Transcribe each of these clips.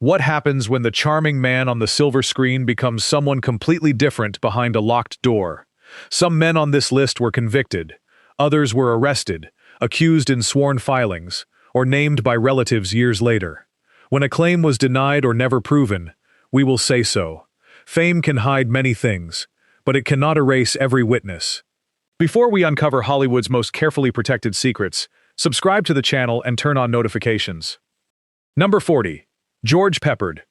What happens when the charming man on the silver screen becomes someone completely different behind a locked door? Some men on this list were convicted. Others were arrested, accused in sworn filings, or named by relatives years later. When a claim was denied or never proven, we will say so. Fame can hide many things, but it cannot erase every witness. Before we uncover Hollywood's most carefully protected secrets, subscribe to the channel and turn on notifications. Number 40. George Peppard.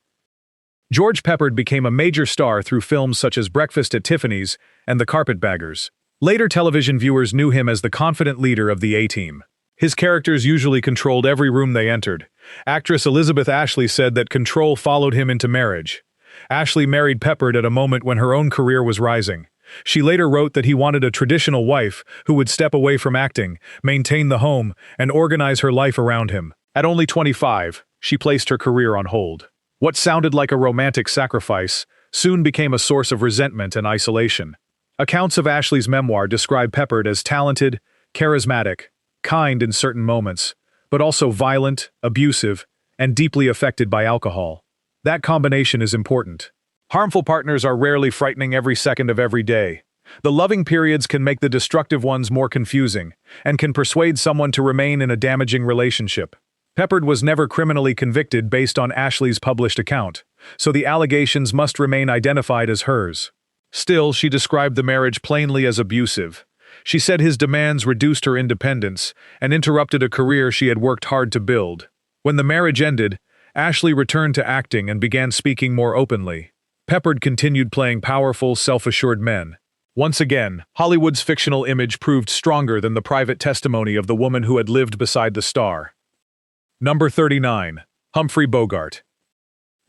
George Peppard became a major star through films such as Breakfast at Tiffany's and The Carpetbaggers. Later television viewers knew him as the confident leader of the A-Team. His characters usually controlled every room they entered. Actress Elizabeth Ashley said that control followed him into marriage. Ashley married Peppard at a moment when her own career was rising. She later wrote that he wanted a traditional wife who would step away from acting, maintain the home, and organize her life around him. At only 25, she placed her career on hold. What sounded like a romantic sacrifice soon became a source of resentment and isolation. Accounts of Ashley's memoir describe Peppard as talented, charismatic, kind in certain moments, but also violent, abusive, and deeply affected by alcohol. That combination is important. Harmful partners are rarely frightening every second of every day. The loving periods can make the destructive ones more confusing, and can persuade someone to remain in a damaging relationship. Peppard was never criminally convicted based on Ashley's published account, so the allegations must remain identified as hers. Still, she described the marriage plainly as abusive. She said his demands reduced her independence and interrupted a career she had worked hard to build. When the marriage ended, Ashley returned to acting and began speaking more openly. Peppard continued playing powerful, self-assured men. Once again, Hollywood's fictional image proved stronger than the private testimony of the woman who had lived beside the star. Number 39. Humphrey Bogart.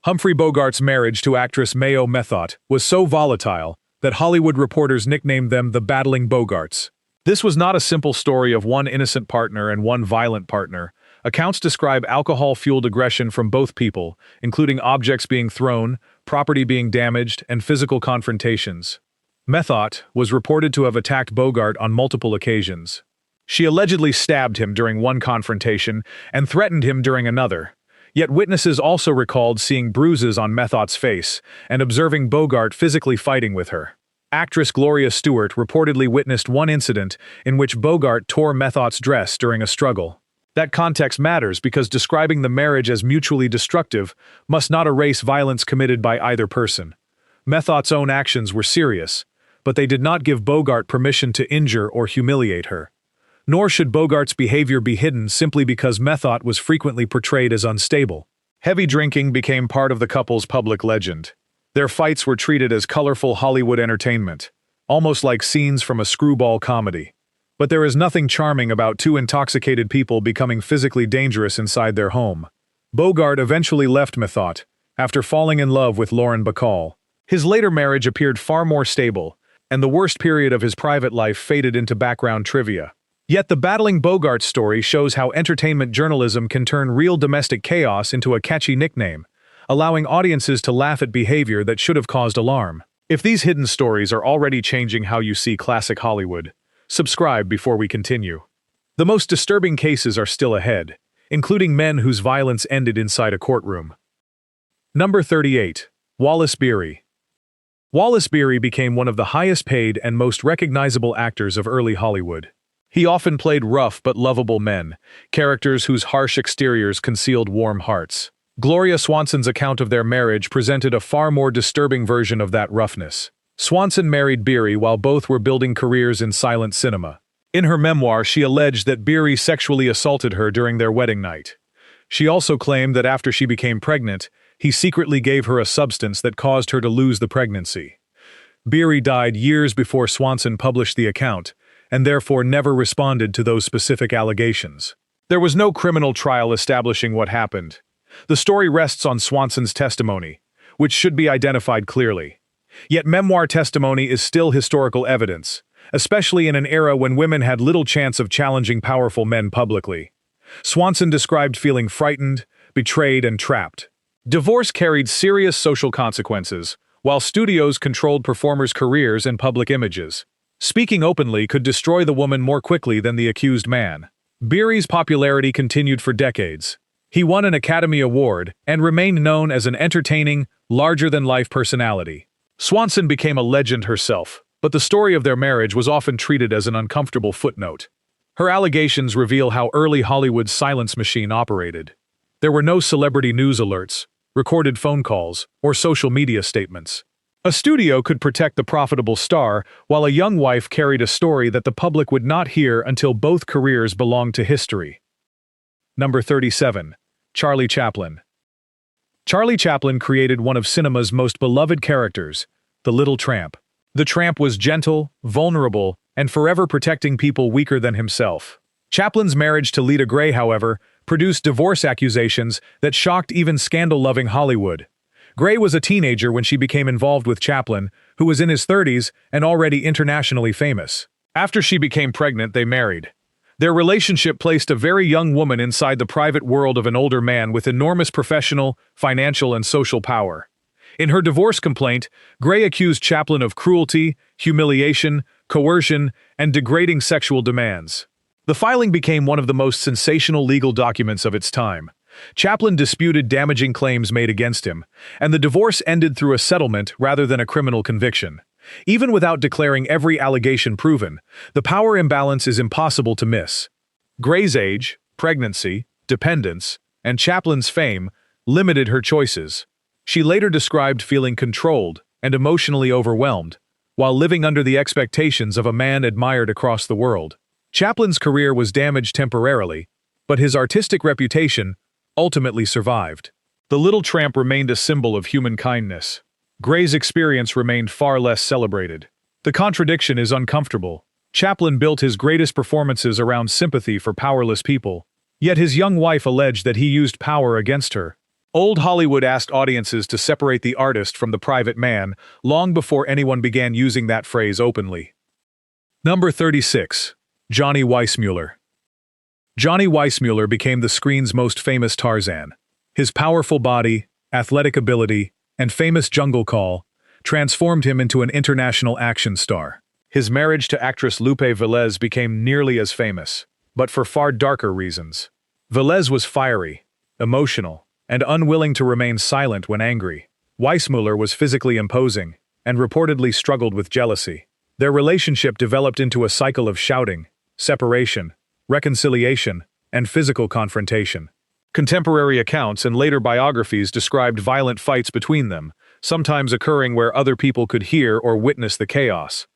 Humphrey Bogart's marriage to actress Mayo Methot was so volatile that Hollywood reporters nicknamed them the Battling Bogarts. This was not a simple story of one innocent partner and one violent partner. Accounts describe alcohol-fueled aggression from both people, including objects being thrown, property being damaged, and physical confrontations. Methot was reported to have attacked Bogart on multiple occasions. She allegedly stabbed him during one confrontation and threatened him during another. Yet witnesses also recalled seeing bruises on Methot's face and observing Bogart physically fighting with her. Actress Gloria Stewart reportedly witnessed one incident in which Bogart tore Methot's dress during a struggle. That context matters because describing the marriage as mutually destructive must not erase violence committed by either person. Methot's own actions were serious, but they did not give Bogart permission to injure or humiliate her. Nor should Bogart's behavior be hidden simply because Methot was frequently portrayed as unstable. Heavy drinking became part of the couple's public legend. Their fights were treated as colorful Hollywood entertainment, almost like scenes from a screwball comedy. But there is nothing charming about two intoxicated people becoming physically dangerous inside their home. Bogart eventually left Methot, after falling in love with Lauren Bacall. His later marriage appeared far more stable, and the worst period of his private life faded into background trivia. Yet the Battling Bogart story shows how entertainment journalism can turn real domestic chaos into a catchy nickname, allowing audiences to laugh at behavior that should have caused alarm. If these hidden stories are already changing how you see classic Hollywood, subscribe before we continue. The most disturbing cases are still ahead, including men whose violence ended inside a courtroom. Number 38. Wallace Beery. Wallace Beery became one of the highest-paid and most recognizable actors of early Hollywood. He often played rough but lovable men, characters whose harsh exteriors concealed warm hearts. Gloria Swanson's account of their marriage presented a far more disturbing version of that roughness. Swanson married Beery while both were building careers in silent cinema. In her memoir, she alleged that Beery sexually assaulted her during their wedding night. She also claimed that after she became pregnant, he secretly gave her a substance that caused her to lose the pregnancy. Beery died years before Swanson published the account, and therefore never responded to those specific allegations. There was no criminal trial establishing what happened. The story rests on Swanson's testimony, which should be identified clearly. Yet memoir testimony is still historical evidence, especially in an era when women had little chance of challenging powerful men publicly. Swanson described feeling frightened, betrayed, and trapped. Divorce carried serious social consequences, while studios controlled performers' careers and public images. Speaking openly could destroy the woman more quickly than the accused man. Beery's popularity continued for decades. He won an Academy Award and remained known as an entertaining, larger-than-life personality. Swanson became a legend herself, but the story of their marriage was often treated as an uncomfortable footnote. Her allegations reveal how early Hollywood's silence machine operated. There were no celebrity news alerts, recorded phone calls, or social media statements. A studio could protect the profitable star, while a young wife carried a story that the public would not hear until both careers belonged to history. Number 37. Charlie Chaplin. Charlie Chaplin created one of cinema's most beloved characters, the Little Tramp. The tramp was gentle, vulnerable, and forever protecting people weaker than himself. Chaplin's marriage to Lita Grey, however, produced divorce accusations that shocked even scandal-loving Hollywood. Grey was a teenager when she became involved with Chaplin, who was in his 30s and already internationally famous. After she became pregnant, they married. Their relationship placed a very young woman inside the private world of an older man with enormous professional, financial, and social power. In her divorce complaint, Grey accused Chaplin of cruelty, humiliation, coercion, and degrading sexual demands. The filing became one of the most sensational legal documents of its time. Chaplin disputed damaging claims made against him, and the divorce ended through a settlement rather than a criminal conviction. Even without declaring every allegation proven, the power imbalance is impossible to miss. Grey's age, pregnancy, dependence, and Chaplin's fame limited her choices. She later described feeling controlled and emotionally overwhelmed, while living under the expectations of a man admired across the world. Chaplin's career was damaged temporarily, but his artistic reputation ultimately survived. The Little Tramp remained a symbol of human kindness. Grey's experience remained far less celebrated. The contradiction is uncomfortable. Chaplin built his greatest performances around sympathy for powerless people, yet his young wife alleged that he used power against her. Old Hollywood asked audiences to separate the artist from the private man long before anyone began using that phrase openly. Number 36. Johnny Weissmuller. Johnny Weissmuller became the screen's most famous Tarzan. His powerful body, athletic ability, and famous jungle call transformed him into an international action star. His marriage to actress Lupe Velez became nearly as famous, but for far darker reasons. Velez was fiery, emotional, and unwilling to remain silent when angry. Weissmuller was physically imposing and reportedly struggled with jealousy. Their relationship developed into a cycle of shouting, separation, reconciliation, and physical confrontation. Contemporary accounts and later biographies described violent fights between them, sometimes occurring where other people could hear or witness the chaos.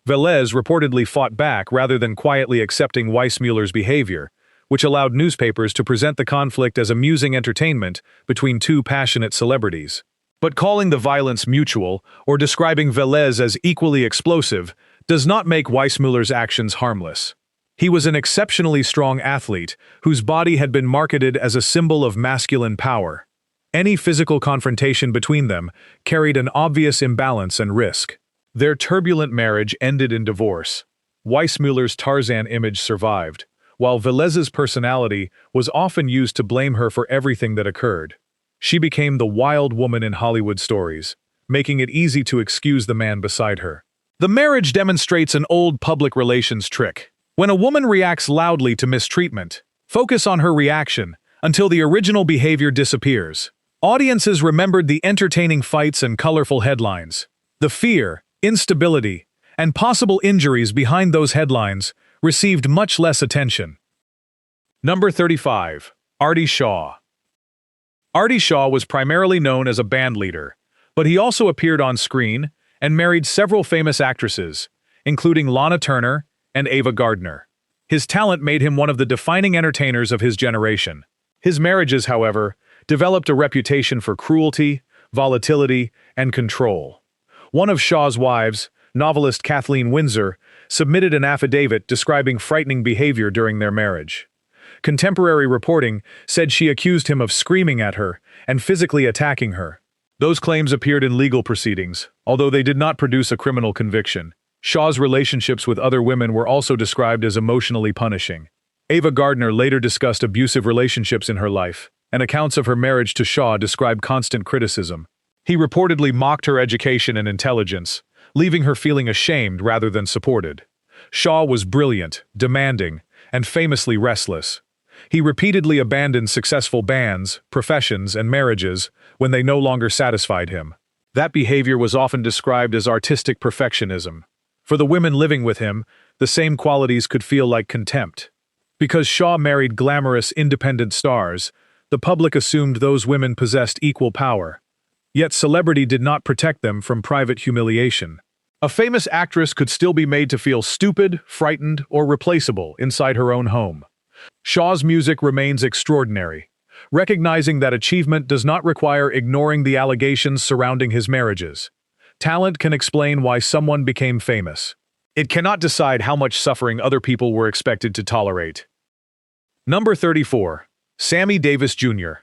Velez reportedly fought back rather than quietly accepting Weissmuller's behavior, which allowed newspapers to present the conflict as amusing entertainment between two passionate celebrities. But calling the violence mutual or describing Velez as equally explosive does not make Weissmuller's actions harmless. He was an exceptionally strong athlete whose body had been marketed as a symbol of masculine power. Any physical confrontation between them carried an obvious imbalance and risk. Their turbulent marriage ended in divorce. Weissmuller's Tarzan image survived, while Velez's personality was often used to blame her for everything that occurred. She became the wild woman in Hollywood stories, making it easy to excuse the man beside her. The marriage demonstrates an old public relations trick. When a woman reacts loudly to mistreatment, focus on her reaction until the original behavior disappears. Audiences remembered the entertaining fights and colorful headlines. The fear, instability, and possible injuries behind those headlines received much less attention. Number 35. Artie Shaw. Artie Shaw was primarily known as a bandleader, but he also appeared on screen and married several famous actresses, including Lana Turner and Ava Gardner. His talent made him one of the defining entertainers of his generation. His marriages, however, developed a reputation for cruelty, volatility, and control. One of Shaw's wives, novelist Kathleen Winsor, submitted an affidavit describing frightening behavior during their marriage. Contemporary reporting said she accused him of screaming at her and physically attacking her. Those claims appeared in legal proceedings, although they did not produce a criminal conviction. Shaw's relationships with other women were also described as emotionally punishing. Ava Gardner later discussed abusive relationships in her life, and accounts of her marriage to Shaw described constant criticism. He reportedly mocked her education and intelligence, leaving her feeling ashamed rather than supported. Shaw was brilliant, demanding, and famously restless. He repeatedly abandoned successful bands, professions, and marriages when they no longer satisfied him. That behavior was often described as artistic perfectionism. For the women living with him, the same qualities could feel like contempt. Because Shaw married glamorous, independent stars, the public assumed those women possessed equal power. Yet celebrity did not protect them from private humiliation. A famous actress could still be made to feel stupid, frightened, or replaceable inside her own home. Shaw's music remains extraordinary, recognizing that achievement does not require ignoring the allegations surrounding his marriages. Talent can explain why someone became famous. It cannot decide how much suffering other people were expected to tolerate. Number 34. Sammy Davis Jr.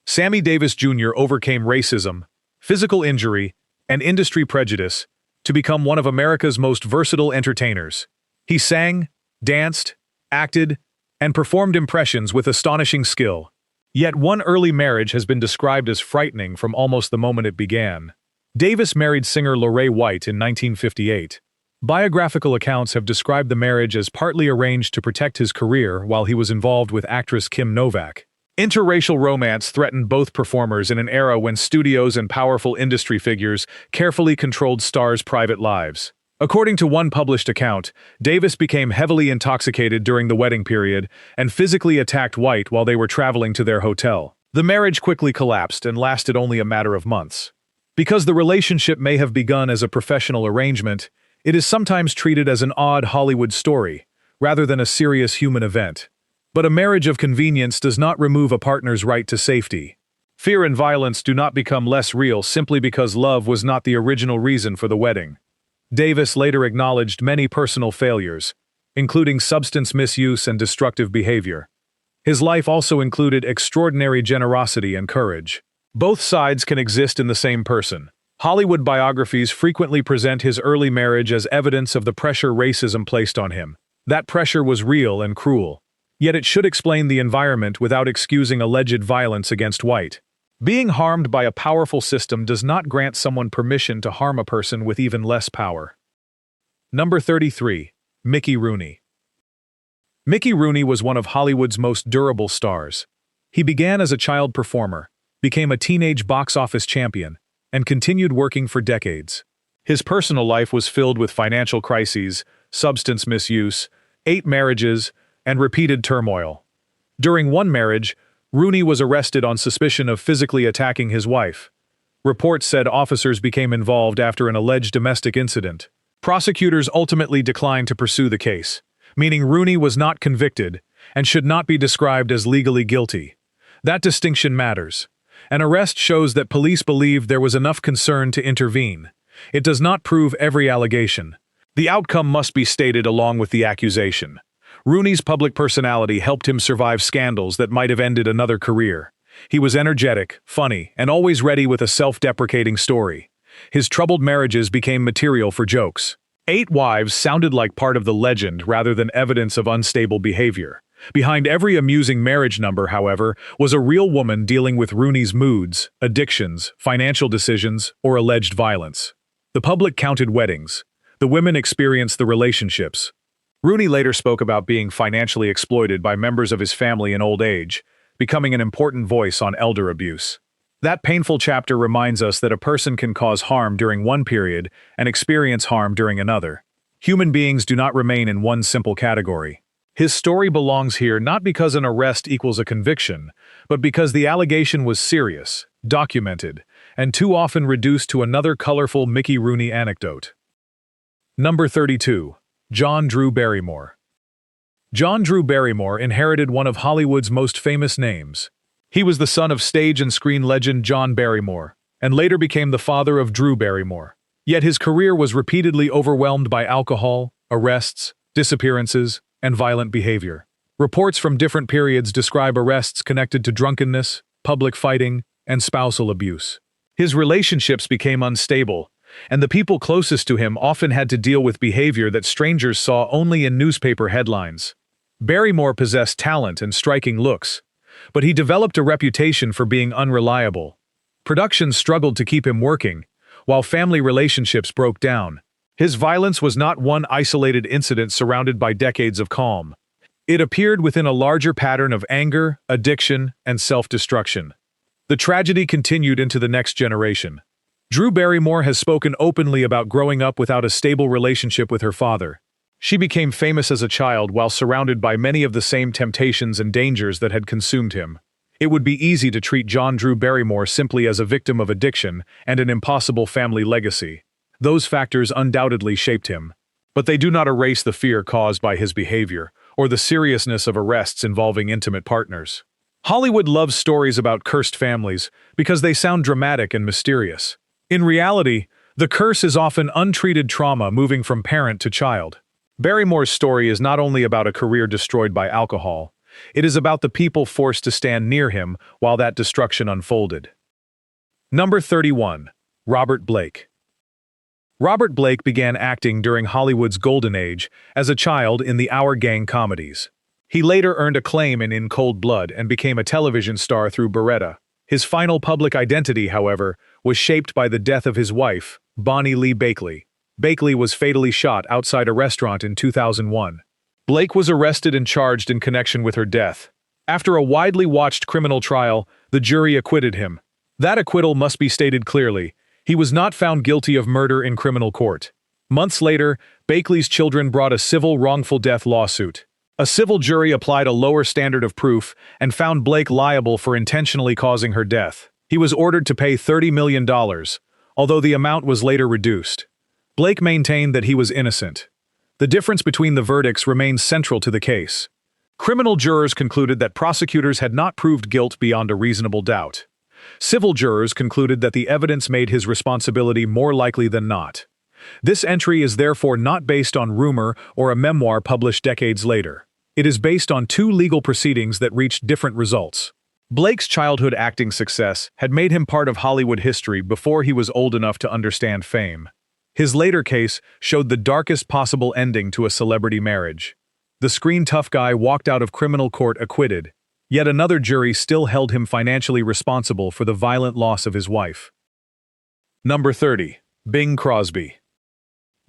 Sammy Davis Jr. overcame racism, physical injury, and industry prejudice to become one of America's most versatile entertainers. He sang, danced, acted, and performed impressions with astonishing skill. Yet one early marriage has been described as frightening from almost the moment it began. Davis married singer Lorraine White in 1958. Biographical accounts have described the marriage as partly arranged to protect his career while he was involved with actress Kim Novak. Interracial romance threatened both performers in an era when studios and powerful industry figures carefully controlled stars' private lives. According to one published account, Davis became heavily intoxicated during the wedding period and physically attacked White while they were traveling to their hotel. The marriage quickly collapsed and lasted only a matter of months. Because the relationship may have begun as a professional arrangement, it is sometimes treated as an odd Hollywood story, rather than a serious human event. But a marriage of convenience does not remove a partner's right to safety. Fear and violence do not become less real simply because love was not the original reason for the wedding. Davis later acknowledged many personal failures, including substance misuse and destructive behavior. His life also included extraordinary generosity and courage. Both sides can exist in the same person. Hollywood biographies frequently present his early marriage as evidence of the pressure racism placed on him. That pressure was real and cruel. Yet it should explain the environment without excusing alleged violence against White. Being harmed by a powerful system does not grant someone permission to harm a person with even less power. Number 33. Mickey Rooney. Mickey Rooney was one of Hollywood's most durable stars. He began as a child performer, became a teenage box office champion, and continued working for decades. His personal life was filled with financial crises, substance misuse, 8 marriages, and repeated turmoil. During one marriage, Rooney was arrested on suspicion of physically attacking his wife. Reports said officers became involved after an alleged domestic incident. Prosecutors ultimately declined to pursue the case, meaning Rooney was not convicted and should not be described as legally guilty. That distinction matters. An arrest shows that police believed there was enough concern to intervene. It does not prove every allegation. The outcome must be stated along with the accusation. Rooney's public personality helped him survive scandals that might have ended another career. He was energetic, funny, and always ready with a self-deprecating story. His troubled marriages became material for jokes. 8 wives sounded like part of the legend rather than evidence of unstable behavior. Behind every amusing marriage number, however, was a real woman dealing with Rooney's moods, addictions, financial decisions, or alleged violence. The public counted weddings. The women experienced the relationships. Rooney later spoke about being financially exploited by members of his family in old age, becoming an important voice on elder abuse. That painful chapter reminds us that a person can cause harm during one period and experience harm during another. Human beings do not remain in one simple category. His story belongs here not because an arrest equals a conviction, but because the allegation was serious, documented, and too often reduced to another colorful Mickey Rooney anecdote. Number 32. John Drew Barrymore. John Drew Barrymore inherited one of Hollywood's most famous names. He was the son of stage and screen legend John Barrymore, and later became the father of Drew Barrymore. Yet his career was repeatedly overwhelmed by alcohol, arrests, disappearances, and violent behavior. Reports from different periods describe arrests connected to drunkenness, public fighting, and spousal abuse. His relationships became unstable, and the people closest to him often had to deal with behavior that strangers saw only in newspaper headlines. Barrymore possessed talent and striking looks, but he developed a reputation for being unreliable. Productions struggled to keep him working, while family relationships broke down. His violence was not one isolated incident surrounded by decades of calm. It appeared within a larger pattern of anger, addiction, and self-destruction. The tragedy continued into the next generation. Drew Barrymore has spoken openly about growing up without a stable relationship with her father. She became famous as a child while surrounded by many of the same temptations and dangers that had consumed him. It would be easy to treat John Drew Barrymore simply as a victim of addiction and an impossible family legacy. Those factors undoubtedly shaped him. But they do not erase the fear caused by his behavior, or the seriousness of arrests involving intimate partners. Hollywood loves stories about cursed families because they sound dramatic and mysterious. In reality, the curse is often untreated trauma moving from parent to child. Barrymore's story is not only about a career destroyed by alcohol, it is about the people forced to stand near him while that destruction unfolded. Number 31. Robert Blake. Robert Blake began acting during Hollywood's golden age as a child in the Our Gang comedies. He later earned acclaim in Cold Blood and became a television star through Beretta. His final public identity, however, was shaped by the death of his wife, Bonnie Lee Bakley. Bakley was fatally shot outside a restaurant in 2001. Blake was arrested and charged in connection with her death. After a widely watched criminal trial, the jury acquitted him. That acquittal must be stated clearly. He was not found guilty of murder in criminal court. Months later, Bakley's children brought a civil wrongful death lawsuit. A civil jury applied a lower standard of proof and found Blake liable for intentionally causing her death. He was ordered to pay $30 million, although the amount was later reduced. Blake maintained that he was innocent. The difference between the verdicts remains central to the case. Criminal jurors concluded that prosecutors had not proved guilt beyond a reasonable doubt. Civil jurors concluded that the evidence made his responsibility more likely than not. This entry is therefore not based on rumor or a memoir published decades later. It is based on two legal proceedings that reached different results. Blake's childhood acting success had made him part of Hollywood history before he was old enough to understand fame. His later case showed the darkest possible ending to a celebrity marriage. The screen tough guy walked out of criminal court acquitted, yet another jury still held him financially responsible for the violent loss of his wife. Number 30. Bing Crosby.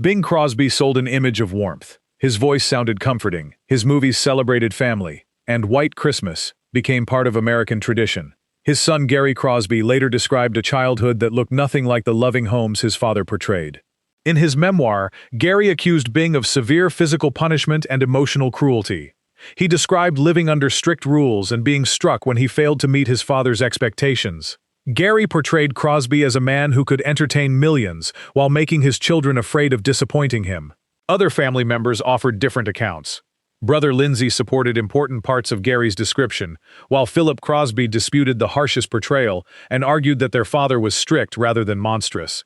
Bing Crosby sold an image of warmth. His voice sounded comforting, his movies celebrated family, and White Christmas became part of American tradition. His son Gary Crosby later described a childhood that looked nothing like the loving homes his father portrayed. In his memoir, Gary accused Bing of severe physical punishment and emotional cruelty. He described living under strict rules and being struck when he failed to meet his father's expectations. Gary portrayed Crosby as a man who could entertain millions while making his children afraid of disappointing him. Other family members offered different accounts. Brother Lindsay supported important parts of Gary's description, while Philip Crosby disputed the harshest portrayal and argued that their father was strict rather than monstrous.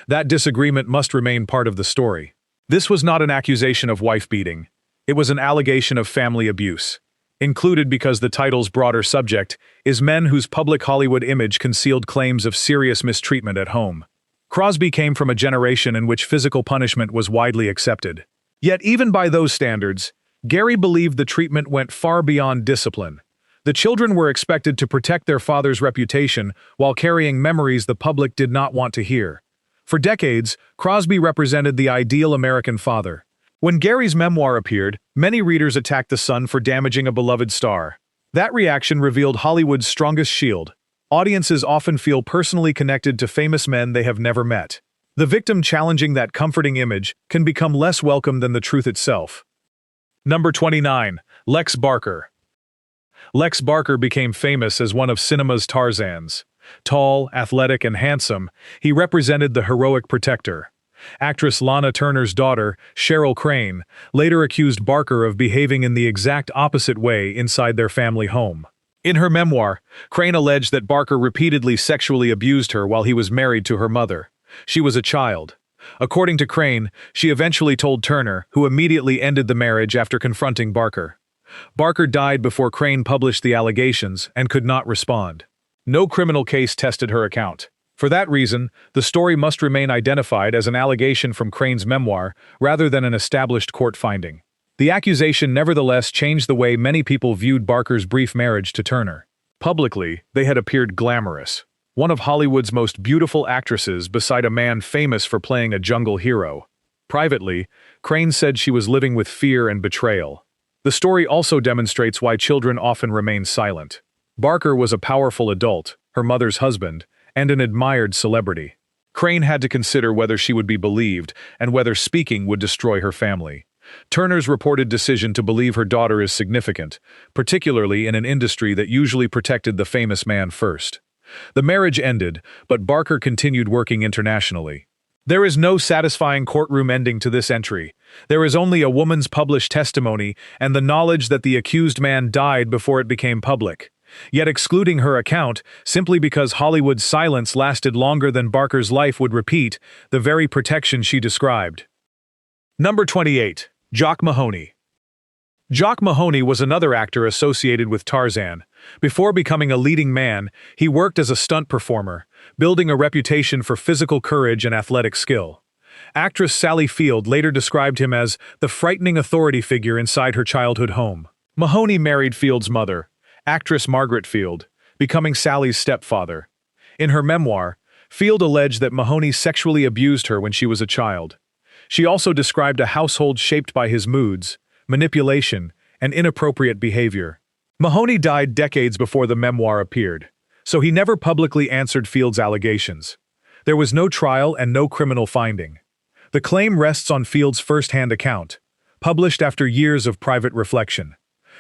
That disagreement must remain part of the story. This was not an accusation of wife-beating. It was an allegation of family abuse. Included because the title's broader subject is men whose public Hollywood image concealed claims of serious mistreatment at home. Crosby came from a generation in which physical punishment was widely accepted. Yet even by those standards, Gary believed the treatment went far beyond discipline. The children were expected to protect their father's reputation while carrying memories the public did not want to hear. For decades, Crosby represented the ideal American father. When Gary's memoir appeared, many readers attacked the son for damaging a beloved star. That reaction revealed Hollywood's strongest shield. Audiences often feel personally connected to famous men they have never met. The victim challenging that comforting image can become less welcome than the truth itself. Number 29. Lex Barker. Lex Barker became famous as one of cinema's Tarzans. Tall, athletic, and handsome, he represented the heroic protector. Actress Lana Turner's daughter, Cheryl Crane, later accused Barker of behaving in the exact opposite way inside their family home. In her memoir, Crane alleged that Barker repeatedly sexually abused her while he was married to her mother. She was a child. According to Crane, she eventually told Turner, who immediately ended the marriage after confronting Barker. Barker died before Crane published the allegations and could not respond. No criminal case tested her account. For that reason, the story must remain identified as an allegation from Crane's memoir rather than an established court finding. The accusation nevertheless changed the way many people viewed Barker's brief marriage to Turner. Publicly, they had appeared glamorous. One of Hollywood's most beautiful actresses beside a man famous for playing a jungle hero. Privately, Crane said she was living with fear and betrayal. The The story also demonstrates why children often remain silent. Barker was a powerful adult, her mother's husband, and an admired celebrity. Crane had to consider whether she would be believed and whether speaking would destroy her family. Turner's reported decision to believe her daughter is significant, particularly in an industry that usually protected the famous man first. The marriage ended, but Barker continued working internationally. There is no satisfying courtroom ending to this entry. There is only a woman's published testimony and the knowledge that the accused man died before it became public. Yet excluding her account, simply because Hollywood's silence lasted longer than Barker's life would repeat, the very protection she described. Number 28. Jock Mahoney. Jock Mahoney was another actor associated with Tarzan. Before becoming a leading man, he worked as a stunt performer, building a reputation for physical courage and athletic skill. Actress Sally Field later described him as the frightening authority figure inside her childhood home. Mahoney married Field's mother, actress Margaret Field, becoming Sally's stepfather. In her memoir, Field alleged that Mahoney sexually abused her when she was a child. She also described a household shaped by his moods, manipulation, and inappropriate behavior. Mahoney died decades before the memoir appeared, so he never publicly answered Field's allegations. There was no trial and no criminal finding. The claim rests on Field's first-hand account, published after years of private reflection.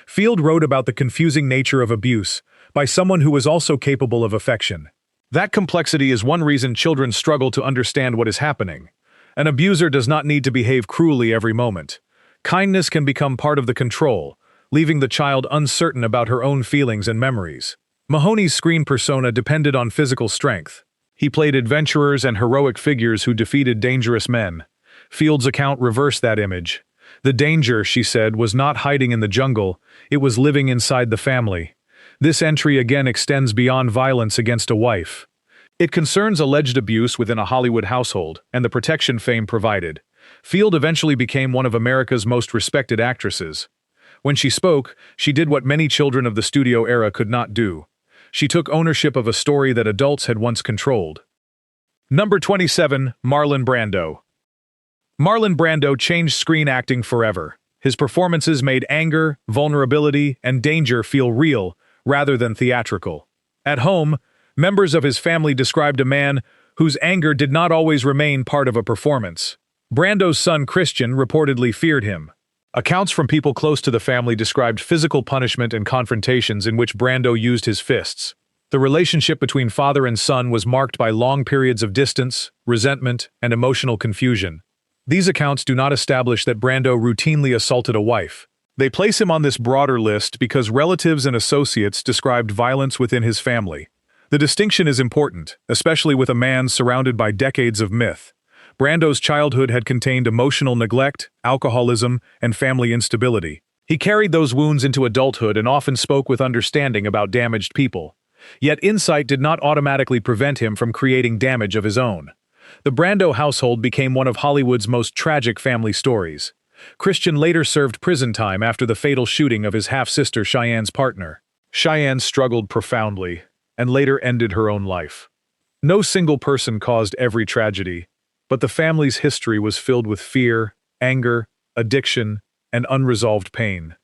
Field wrote about the confusing nature of abuse by someone who was also capable of affection. That complexity is one reason children struggle to understand what is happening. An abuser does not need to behave cruelly every moment. Kindness can become part of the control, leaving the child uncertain about her own feelings and memories. Mahoney's screen persona depended on physical strength. He played adventurers and heroic figures who defeated dangerous men. Field's account reversed that image. The danger, she said, was not hiding in the jungle, it was living inside the family. This entry again extends beyond violence against a wife. It concerns alleged abuse within a Hollywood household and the protection fame provided. Field eventually became one of America's most respected actresses. When she spoke, she did what many children of the studio era could not do. She took ownership of a story that adults had once controlled. Number 27. Marlon Brando. Marlon Brando changed screen acting forever. His performances made anger, vulnerability, and danger feel real, rather than theatrical. At home, members of his family described a man whose anger did not always remain part of a performance. Brando's son Christian reportedly feared him. Accounts from people close to the family described physical punishment and confrontations in which Brando used his fists. The relationship between father and son was marked by long periods of distance, resentment, and emotional confusion. These accounts do not establish that Brando routinely assaulted a wife. They place him on this broader list because relatives and associates described violence within his family. The distinction is important, especially with a man surrounded by decades of myth. Brando's childhood had contained emotional neglect, alcoholism, and family instability. He carried those wounds into adulthood and often spoke with understanding about damaged people. Yet insight did not automatically prevent him from creating damage of his own. The Brando household became one of Hollywood's most tragic family stories. Christian later served prison time after the fatal shooting of his half-sister Cheyenne's partner. Cheyenne struggled profoundly and later ended her own life. No single person caused every tragedy, but the family's history was filled with fear, anger, addiction, and unresolved pain.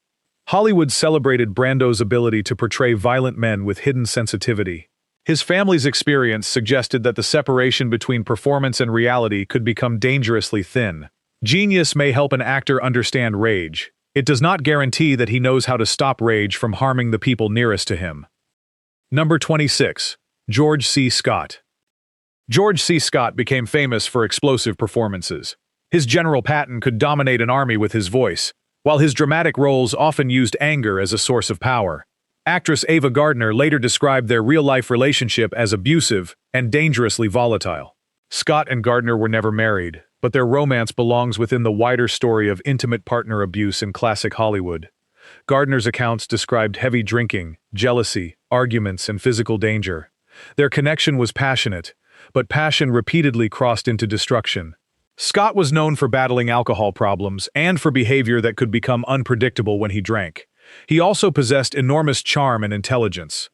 Hollywood celebrated Brando's ability to portray violent men with hidden sensitivity. His family's experience suggested that the separation between performance and reality could become dangerously thin. Genius may help an actor understand rage. It does not guarantee that he knows how to stop rage from harming the people nearest to him. Number 26. George C. Scott. George C. Scott became famous for explosive performances. His General Patton could dominate an army with his voice, while his dramatic roles often used anger as a source of power. Actress Ava Gardner later described their real-life relationship as abusive and dangerously volatile. Scott and Gardner were never married, but their romance belongs within the wider story of intimate partner abuse in classic Hollywood. Gardner's accounts described heavy drinking, jealousy, arguments, and physical danger. Their connection was passionate, but passion repeatedly crossed into destruction. Scott was known for battling alcohol problems and for behavior that could become unpredictable when he drank. He also possessed enormous charm and intelligence.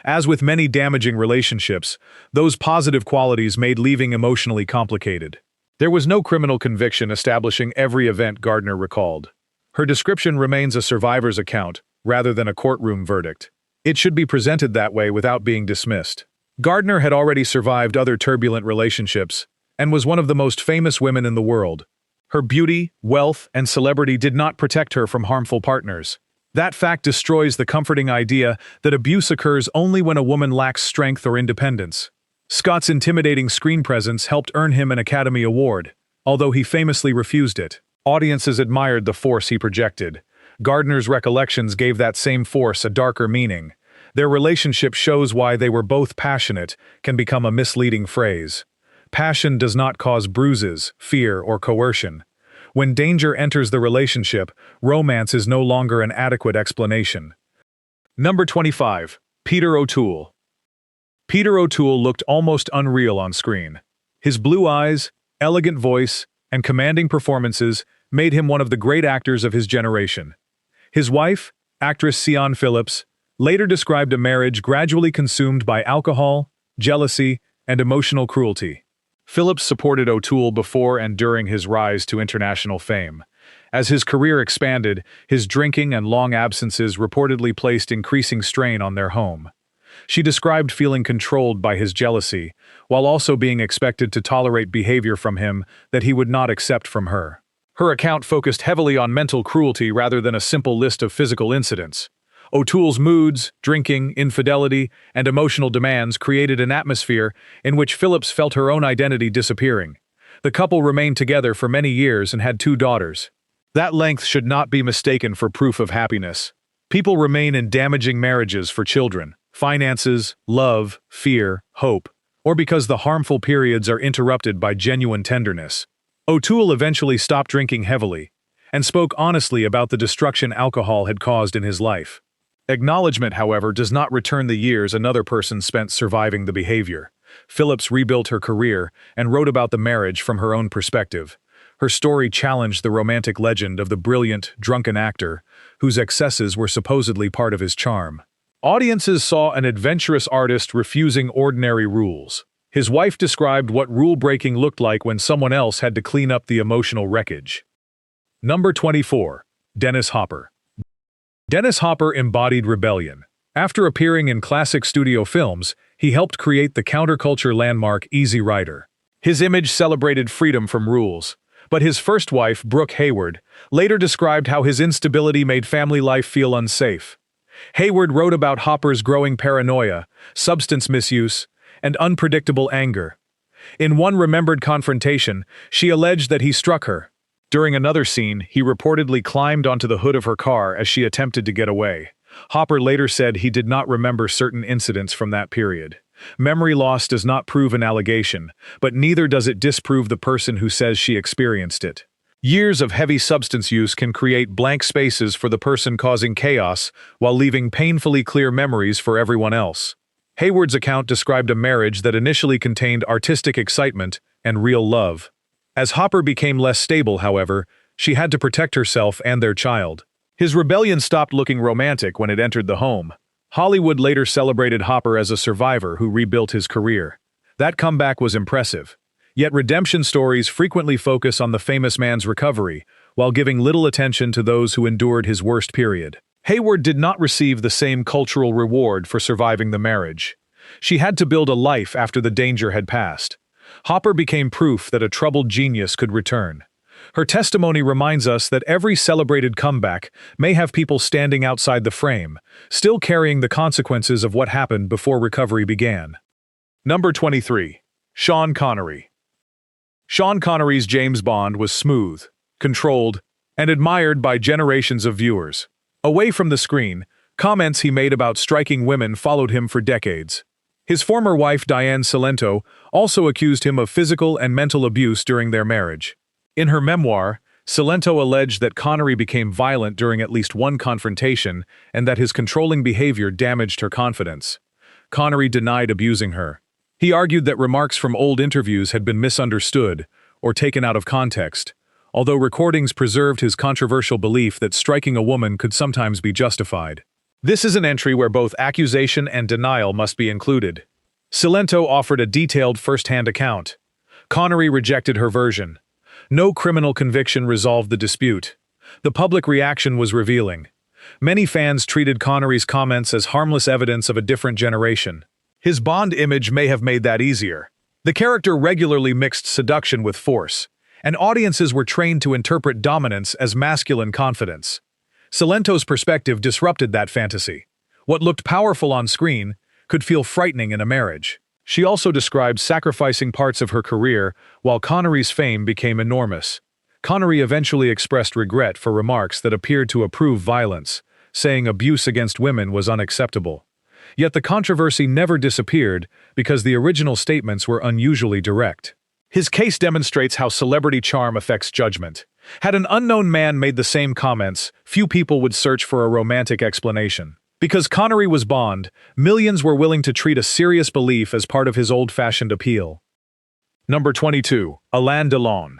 As with many damaging relationships, those positive qualities made leaving emotionally complicated. There was no criminal conviction establishing every event Gardner recalled. Her description remains a survivor's account, rather than a courtroom verdict. It should be presented that way without being dismissed. Gardner had already survived other turbulent relationships, and was one of the most famous women in the world. Her beauty, wealth, and celebrity did not protect her from harmful partners. That fact destroys the comforting idea that abuse occurs only when a woman lacks strength or independence. Scott's intimidating screen presence helped earn him an Academy Award, although he famously refused it. Audiences admired the force he projected. Gardner's recollections gave that same force a darker meaning. Their relationship shows why they were both passionate can become a misleading phrase. Passion does not cause bruises, fear, or coercion. When danger enters the relationship, romance is no longer an adequate explanation. Number 25. Peter O'Toole. Peter O'Toole looked almost unreal on screen. His blue eyes, elegant voice, and commanding performances made him one of the great actors of his generation. His wife, actress Sian Phillips, later described a marriage gradually consumed by alcohol, jealousy, and emotional cruelty. Phillips supported O'Toole before and during his rise to international fame. As his career expanded, his drinking and long absences reportedly placed increasing strain on their home. She described feeling controlled by his jealousy, while also being expected to tolerate behavior from him that he would not accept from her. Her account focused heavily on mental cruelty rather than a simple list of physical incidents. O'Toole's moods, drinking, infidelity, and emotional demands created an atmosphere in which Phillips felt her own identity disappearing. The couple remained together for many years and had 2 daughters. That length should not be mistaken for proof of happiness. People remain in damaging marriages for children, finances, love, fear, hope, or because the harmful periods are interrupted by genuine tenderness. O'Toole eventually stopped drinking heavily and spoke honestly about the destruction alcohol had caused in his life. Acknowledgement, however, does not return the years another person spent surviving the behavior. Phillips rebuilt her career and wrote about the marriage from her own perspective. Her story challenged the romantic legend of the brilliant, drunken actor, whose excesses were supposedly part of his charm. Audiences saw an adventurous artist refusing ordinary rules. His wife described what rule-breaking looked like when someone else had to clean up the emotional wreckage. Number 24. Dennis Hopper. Dennis Hopper embodied rebellion. After appearing in classic studio films, he helped create the counterculture landmark Easy Rider. His image celebrated freedom from rules, but his first wife, Brooke Hayward, later described how his instability made family life feel unsafe. Hayward wrote about Hopper's growing paranoia, substance misuse, and unpredictable anger. In one remembered confrontation, she alleged that he struck her. During another scene, he reportedly climbed onto the hood of her car as she attempted to get away. Hopper later said he did not remember certain incidents from that period. Memory loss does not prove an allegation, but neither does it disprove the person who says she experienced it. Years of heavy substance use can create blank spaces for the person causing chaos while leaving painfully clear memories for everyone else. Hayward's account described a marriage that initially contained artistic excitement and real love. As Hopper became less stable, however, she had to protect herself and their child. His rebellion stopped looking romantic when it entered the home. Hollywood later celebrated Hopper as a survivor who rebuilt his career. That comeback was impressive. Yet redemption stories frequently focus on the famous man's recovery, while giving little attention to those who endured his worst period. Hayward did not receive the same cultural reward for surviving the marriage. She had to build a life after the danger had passed. Hopper became proof that a troubled genius could return. Her testimony reminds us that every celebrated comeback may have people standing outside the frame, still carrying the consequences of what happened before recovery began. Number 23. Sean Connery. Sean Connery's James Bond was smooth, controlled, and admired by generations of viewers. Away from the screen, comments he made about striking women followed him for decades. His former wife, Diane Cilento, also accused him of physical and mental abuse during their marriage. In her memoir, Cilento alleged that Connery became violent during at least one confrontation and that his controlling behavior damaged her confidence. Connery denied abusing her. He argued that remarks from old interviews had been misunderstood or taken out of context, although recordings preserved his controversial belief that striking a woman could sometimes be justified. This is an entry where both accusation and denial must be included. Cilento offered a detailed first-hand account. Connery rejected her version. No criminal conviction resolved the dispute. The public reaction was revealing. Many fans treated Connery's comments as harmless evidence of a different generation. His Bond image may have made that easier. The character regularly mixed seduction with force, and audiences were trained to interpret dominance as masculine confidence. Salento's perspective disrupted that fantasy. What looked powerful on screen could feel frightening in a marriage. She also described sacrificing parts of her career while Connery's fame became enormous. Connery eventually expressed regret for remarks that appeared to approve violence, saying abuse against women was unacceptable. Yet the controversy never disappeared because the original statements were unusually direct. His case demonstrates how celebrity charm affects judgment. Had an unknown man made the same comments, few people would search for a romantic explanation. Because Connery was Bond, millions were willing to treat a serious belief as part of his old-fashioned appeal. Number 22. Alain Delon.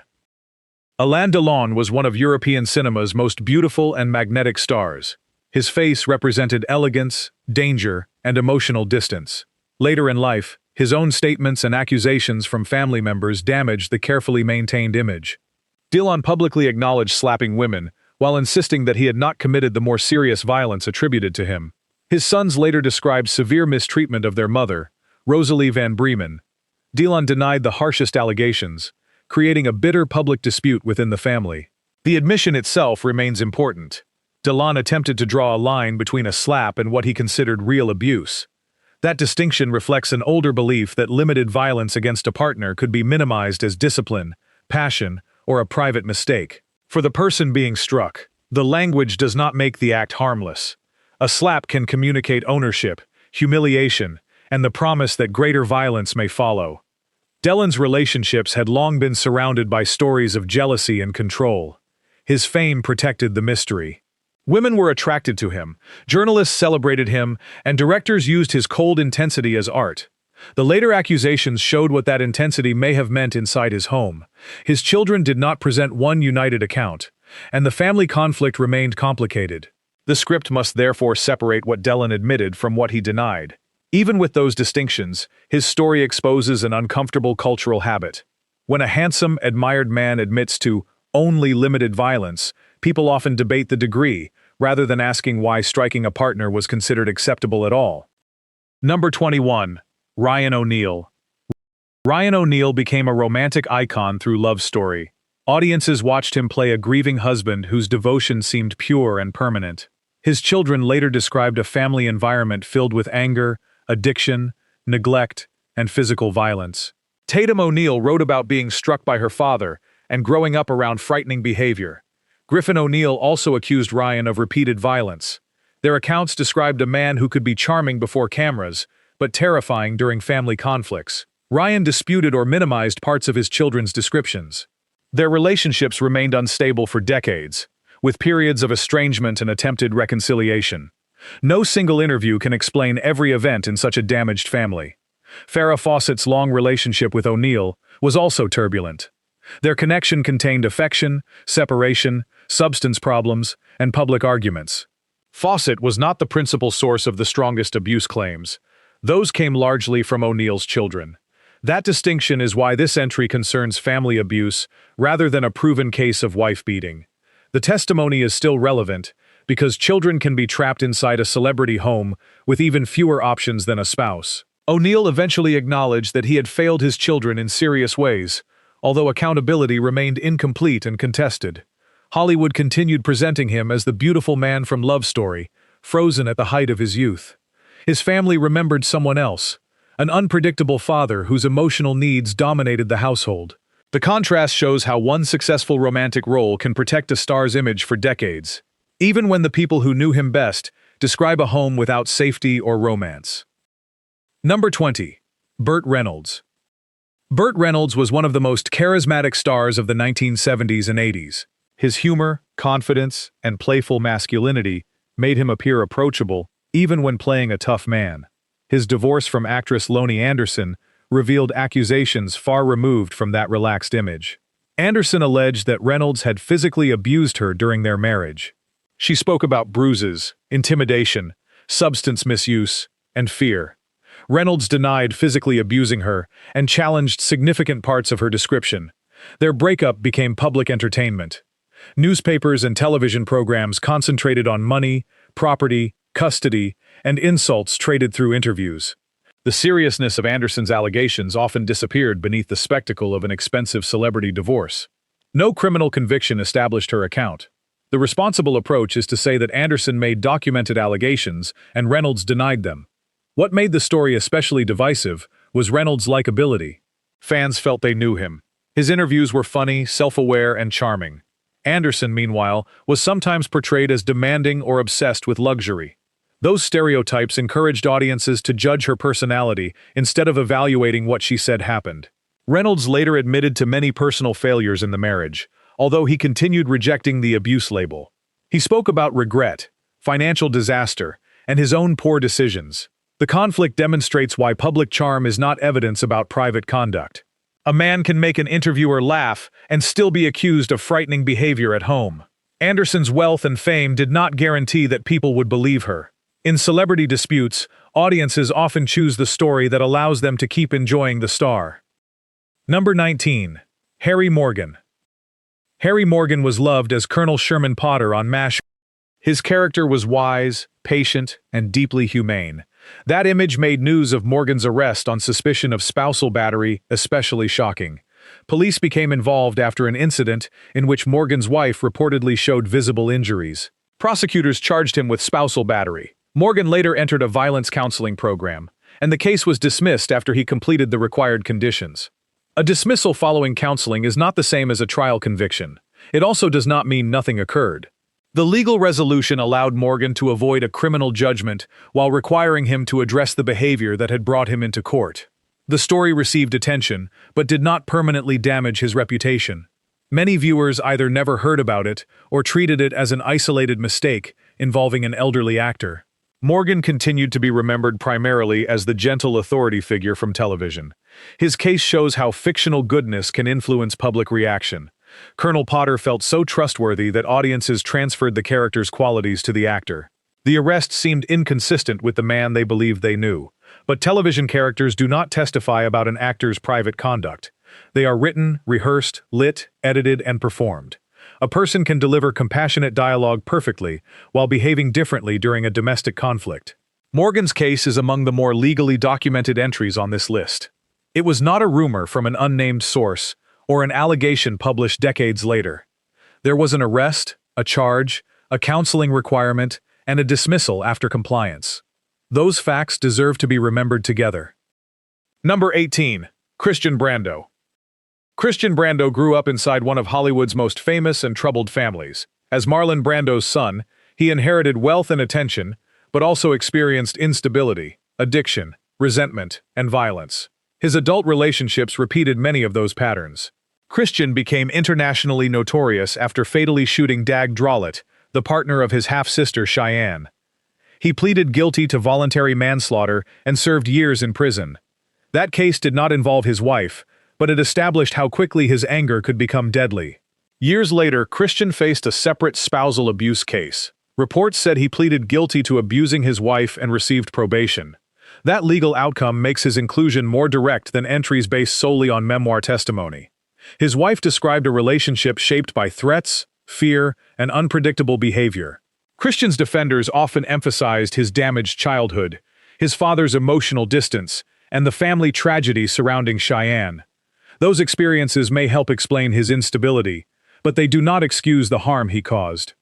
Alain Delon was one of European cinema's most beautiful and magnetic stars. His face represented elegance, danger, and emotional distance. Later in life, his own statements and accusations from family members damaged the carefully maintained image. Delon publicly acknowledged slapping women, while insisting that he had not committed the more serious violence attributed to him. His sons later described severe mistreatment of their mother, Rosalie Van Bremen. Delon denied the harshest allegations, creating a bitter public dispute within the family. The admission itself remains important. Delon attempted to draw a line between a slap and what he considered real abuse. That distinction reflects an older belief that limited violence against a partner could be minimized as discipline, passion, or a private mistake. For the person being struck, the language does not make the act harmless. A slap can communicate ownership, humiliation, and the promise that greater violence may follow. Delon's relationships had long been surrounded by stories of jealousy and control. His fame protected the mystery. Women were attracted to him, journalists celebrated him, and directors used his cold intensity as art. The later accusations showed what that intensity may have meant inside his home. His children did not present one united account, and the family conflict remained complicated. The script must therefore separate what Delon admitted from what he denied. Even with those distinctions, his story exposes an uncomfortable cultural habit. When a handsome, admired man admits to only limited violence, people often debate the degree, rather than asking why striking a partner was considered acceptable at all. Number 21. Ryan O'Neal. Ryan O'Neal became a romantic icon through Love Story. Audiences watched him play a grieving husband whose devotion seemed pure and permanent. His children later described a family environment filled with anger, addiction, neglect, and physical violence. Tatum O'Neal wrote about being struck by her father and growing up around frightening behavior. Griffin O'Neal also accused Ryan of repeated violence. Their accounts described a man who could be charming before cameras, but terrifying during family conflicts. Ryan disputed or minimized parts of his children's descriptions. Their relationships remained unstable for decades, with periods of estrangement and attempted reconciliation. No single interview can explain every event in such a damaged family. Farrah Fawcett's long relationship with O'Neal was also turbulent. Their connection contained affection, separation, substance problems, and public arguments. Fawcett was not the principal source of the strongest abuse claims. Those came largely from O'Neal's children. That distinction is why this entry concerns family abuse rather than a proven case of wife-beating. The testimony is still relevant because children can be trapped inside a celebrity home with even fewer options than a spouse. O'Neal eventually acknowledged that he had failed his children in serious ways, although accountability remained incomplete and contested. Hollywood continued presenting him as the beautiful man from Love Story, frozen at the height of his youth. His family remembered someone else, an unpredictable father whose emotional needs dominated the household. The contrast shows how one successful romantic role can protect a star's image for decades, even when the people who knew him best describe a home without safety or romance. Number 20. Burt Reynolds. Burt Reynolds was one of the most charismatic stars of the 1970s and 80s. His humor, confidence, and playful masculinity made him appear approachable, even when playing a tough man. His divorce from actress Lonnie Anderson revealed accusations far removed from that relaxed image. Anderson alleged that Reynolds had physically abused her during their marriage. She spoke about bruises, intimidation, substance misuse, and fear. Reynolds denied physically abusing her and challenged significant parts of her description. Their breakup became public entertainment. Newspapers and television programs concentrated on money, property, custody, and insults traded through interviews. The seriousness of Anderson's allegations often disappeared beneath the spectacle of an expensive celebrity divorce. No criminal conviction established her account. The responsible approach is to say that Anderson made documented allegations and Reynolds denied them. What made the story especially divisive was Reynolds' likability. Fans felt they knew him. His interviews were funny, self-aware, and charming. Anderson, meanwhile, was sometimes portrayed as demanding or obsessed with luxury. Those stereotypes encouraged audiences to judge her personality instead of evaluating what she said happened. Reynolds later admitted to many personal failures in the marriage, although he continued rejecting the abuse label. He spoke about regret, financial disaster, and his own poor decisions. The conflict demonstrates why public charm is not evidence about private conduct. A man can make an interviewer laugh and still be accused of frightening behavior at home. Anderson's wealth and fame did not guarantee that people would believe her. In celebrity disputes, audiences often choose the story that allows them to keep enjoying the star. Number 19. Harry Morgan. Harry Morgan was loved as Colonel Sherman Potter on MASH. His character was wise, patient, and deeply humane. That image made news of Morgan's arrest on suspicion of spousal battery especially shocking. Police became involved after an incident in which Morgan's wife reportedly showed visible injuries. Prosecutors charged him with spousal battery. Morgan later entered a violence counseling program, and the case was dismissed after he completed the required conditions. A dismissal following counseling is not the same as a trial conviction. It also does not mean nothing occurred. The legal resolution allowed Morgan to avoid a criminal judgment while requiring him to address the behavior that had brought him into court. The story received attention, but did not permanently damage his reputation. Many viewers either never heard about it or treated it as an isolated mistake involving an elderly actor. Morgan continued to be remembered primarily as the gentle authority figure from television. His case shows how fictional goodness can influence public reaction. Colonel Potter felt so trustworthy that audiences transferred the character's qualities to the actor. The arrest seemed inconsistent with the man they believed they knew. But television characters do not testify about an actor's private conduct. They are written, rehearsed, lit, edited, and performed. A person can deliver compassionate dialogue perfectly while behaving differently during a domestic conflict. Morgan's case is among the more legally documented entries on this list. It was not a rumor from an unnamed source or an allegation published decades later. There was an arrest, a charge, a counseling requirement, and a dismissal after compliance. Those facts deserve to be remembered together. Number 18. Christian Brando. Christian Brando grew up inside one of Hollywood's most famous and troubled families. As Marlon Brando's son, he inherited wealth and attention, but also experienced instability, addiction, resentment, and violence. His adult relationships repeated many of those patterns. Christian became internationally notorious after fatally shooting Dag Drolet, the partner of his half-sister Cheyenne. He pleaded guilty to voluntary manslaughter and served years in prison. That case did not involve his wife, but it established how quickly his anger could become deadly. Years later, Christian faced a separate spousal abuse case. Reports said he pleaded guilty to abusing his wife and received probation. That legal outcome makes his inclusion more direct than entries based solely on memoir testimony. His wife described a relationship shaped by threats, fear, and unpredictable behavior. Christian's defenders often emphasized his damaged childhood, his father's emotional distance, and the family tragedy surrounding Cheyenne. Those experiences may help explain his instability, but they do not excuse the harm he caused.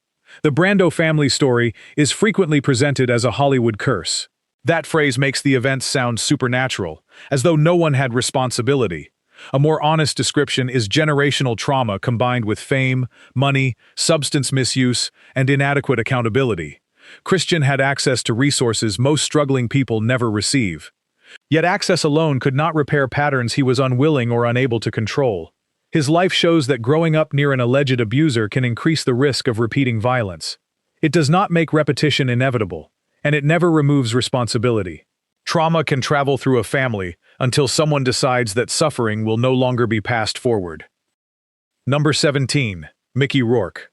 The Brando family story is frequently presented as a Hollywood curse. That phrase makes the events sound supernatural, as though no one had responsibility. A more honest description is generational trauma combined with fame, money, substance misuse, and inadequate accountability. Christian had access to resources most struggling people never receive. Yet access alone could not repair patterns he was unwilling or unable to control. His life shows that growing up near an alleged abuser can increase the risk of repeating violence. It does not make repetition inevitable, and it never removes responsibility. Trauma can travel through a family until someone decides that suffering will no longer be passed forward. Number 17. Mickey Rourke.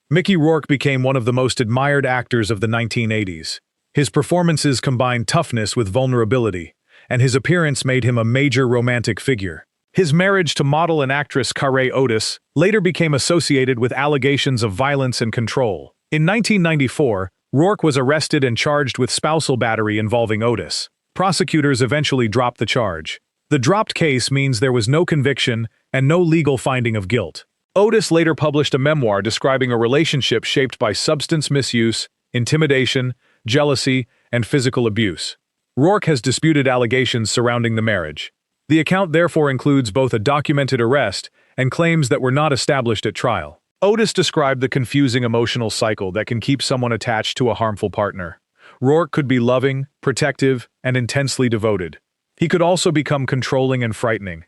Mickey Rourke became one of the most admired actors of the 1980s. His performances combined toughness with vulnerability, and his appearance made him a major romantic figure. His marriage to model and actress Carey Otis later became associated with allegations of violence and control. In 1994, Rourke was arrested and charged with spousal battery involving Otis. Prosecutors eventually dropped the charge. The dropped case means there was no conviction and no legal finding of guilt. Otis later published a memoir describing a relationship shaped by substance misuse, intimidation, jealousy, and physical abuse. Rourke has disputed allegations surrounding the marriage. The account therefore includes both a documented arrest and claims that were not established at trial. Otis described the confusing emotional cycle that can keep someone attached to a harmful partner. Rourke could be loving, protective, and intensely devoted. He could also become controlling and frightening.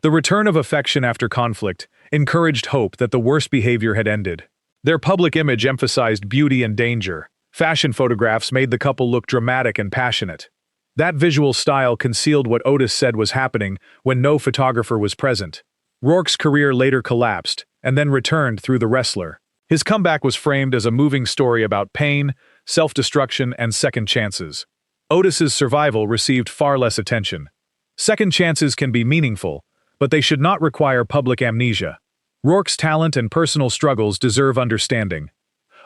The return of affection after conflict encouraged hope that the worst behavior had ended. Their public image emphasized beauty and danger. Fashion photographs made the couple look dramatic and passionate. That visual style concealed what Otis said was happening when no photographer was present. Rourke's career later collapsed, and then returned through The Wrestler. His comeback was framed as a moving story about pain, self-destruction, and second chances. Otis's survival received far less attention. Second chances can be meaningful, but they should not require public amnesia. Rourke's talent and personal struggles deserve understanding.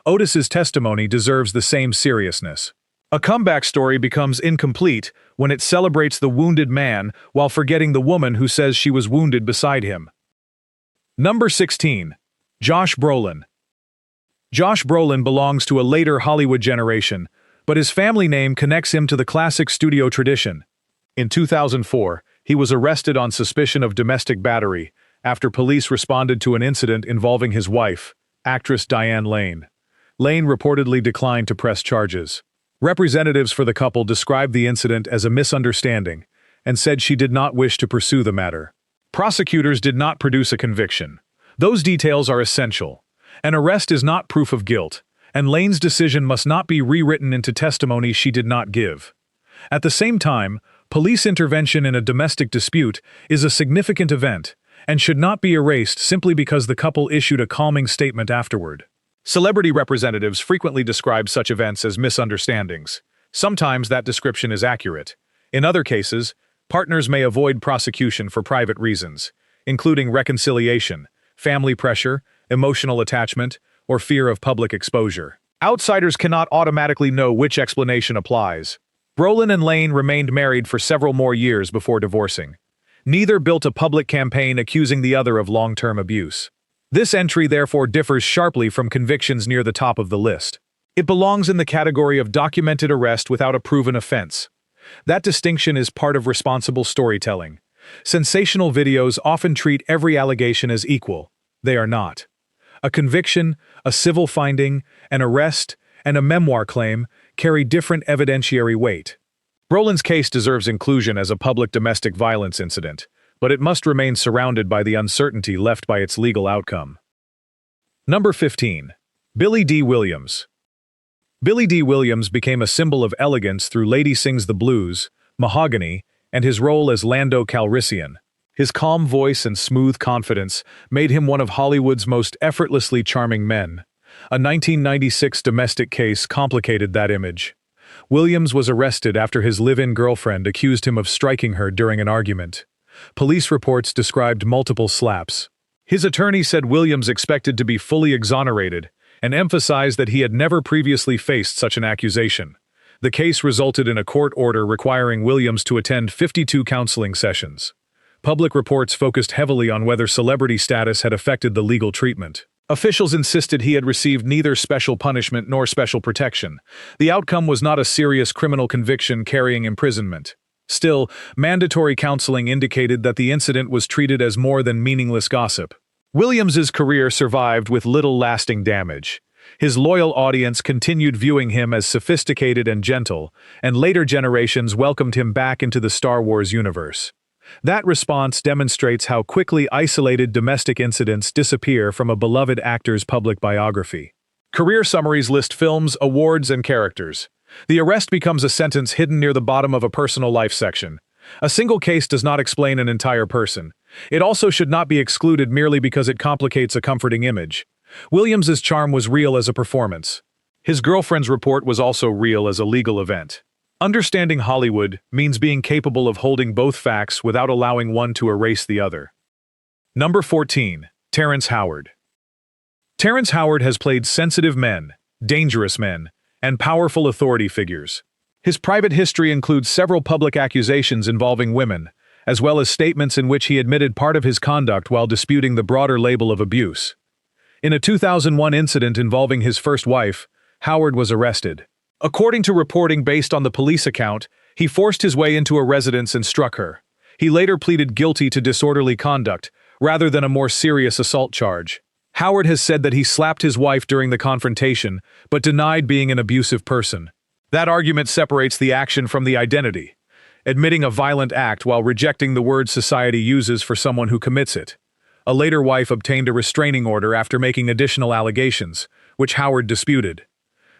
Otis's testimony deserves the same seriousness. A comeback story becomes incomplete when it celebrates the wounded man while forgetting the woman who says she was wounded beside him. Number 16. Josh Brolin. Josh Brolin belongs to a later Hollywood generation, but his family name connects him to the classic studio tradition. In 2004, he was arrested on suspicion of domestic battery after police responded to an incident involving his wife, actress Diane Lane. Lane reportedly declined to press charges. Representatives for the couple described the incident as a misunderstanding and said she did not wish to pursue the matter. Prosecutors did not produce a conviction. Those details are essential. An arrest is not proof of guilt, and Lane's decision must not be rewritten into testimony she did not give. At the same time, police intervention in a domestic dispute is a significant event and should not be erased simply because the couple issued a calming statement afterward. Celebrity representatives frequently describe such events as misunderstandings. Sometimes that description is accurate. In other cases, partners may avoid prosecution for private reasons, including reconciliation, family pressure, emotional attachment, or fear of public exposure. Outsiders cannot automatically know which explanation applies. Brolin and Lane remained married for several more years before divorcing. Neither built a public campaign accusing the other of long-term abuse. This entry therefore differs sharply from convictions near the top of the list. It belongs in the category of documented arrest without a proven offense. That distinction is part of responsible storytelling. Sensational videos often treat every allegation as equal. They are not. A conviction, a civil finding, an arrest, and a memoir claim carry different evidentiary weight. Brolin's case deserves inclusion as a public domestic violence incident, but it must remain surrounded by the uncertainty left by its legal outcome. Number 15. Billy Dee Williams. Billy Dee Williams became a symbol of elegance through Lady Sings the Blues, Mahogany, and his role as Lando Calrissian. His calm voice and smooth confidence made him one of Hollywood's most effortlessly charming men. A 1996 domestic case complicated that image. Williams was arrested after his live-in girlfriend accused him of striking her during an argument. Police reports described multiple slaps. His attorney said Williams expected to be fully exonerated and emphasized that he had never previously faced such an accusation. The case resulted in a court order requiring Williams to attend 52 counseling sessions. Public reports focused heavily on whether celebrity status had affected the legal treatment. Officials insisted he had received neither special punishment nor special protection. The outcome was not a serious criminal conviction carrying imprisonment. Still, mandatory counseling indicated that the incident was treated as more than meaningless gossip. Williams's career survived with little lasting damage. His loyal audience continued viewing him as sophisticated and gentle, and later generations welcomed him back into the Star Wars universe. That response demonstrates how quickly isolated domestic incidents disappear from a beloved actor's public biography. Career summaries list films, awards, and characters. The arrest becomes a sentence hidden near the bottom of a personal life section. A single case does not explain an entire person. It also should not be excluded merely because it complicates a comforting image. Williams's charm was real as a performance. His girlfriend's report was also real as a legal event. Understanding Hollywood means being capable of holding both facts without allowing one to erase the other. Number 14. Terrence Howard. Terrence Howard has played sensitive men, dangerous men, and powerful authority figures. His private history includes several public accusations involving women, as well as statements in which he admitted part of his conduct while disputing the broader label of abuse. In a 2001 incident involving his first wife, Howard was arrested. According to reporting based on the police account, he forced his way into a residence and struck her. He later pleaded guilty to disorderly conduct, rather than a more serious assault charge. Howard has said that he slapped his wife during the confrontation, but denied being an abusive person. That argument separates the action from the identity, admitting a violent act while rejecting the word society uses for someone who commits it. A later wife obtained a restraining order after making additional allegations, which Howard disputed.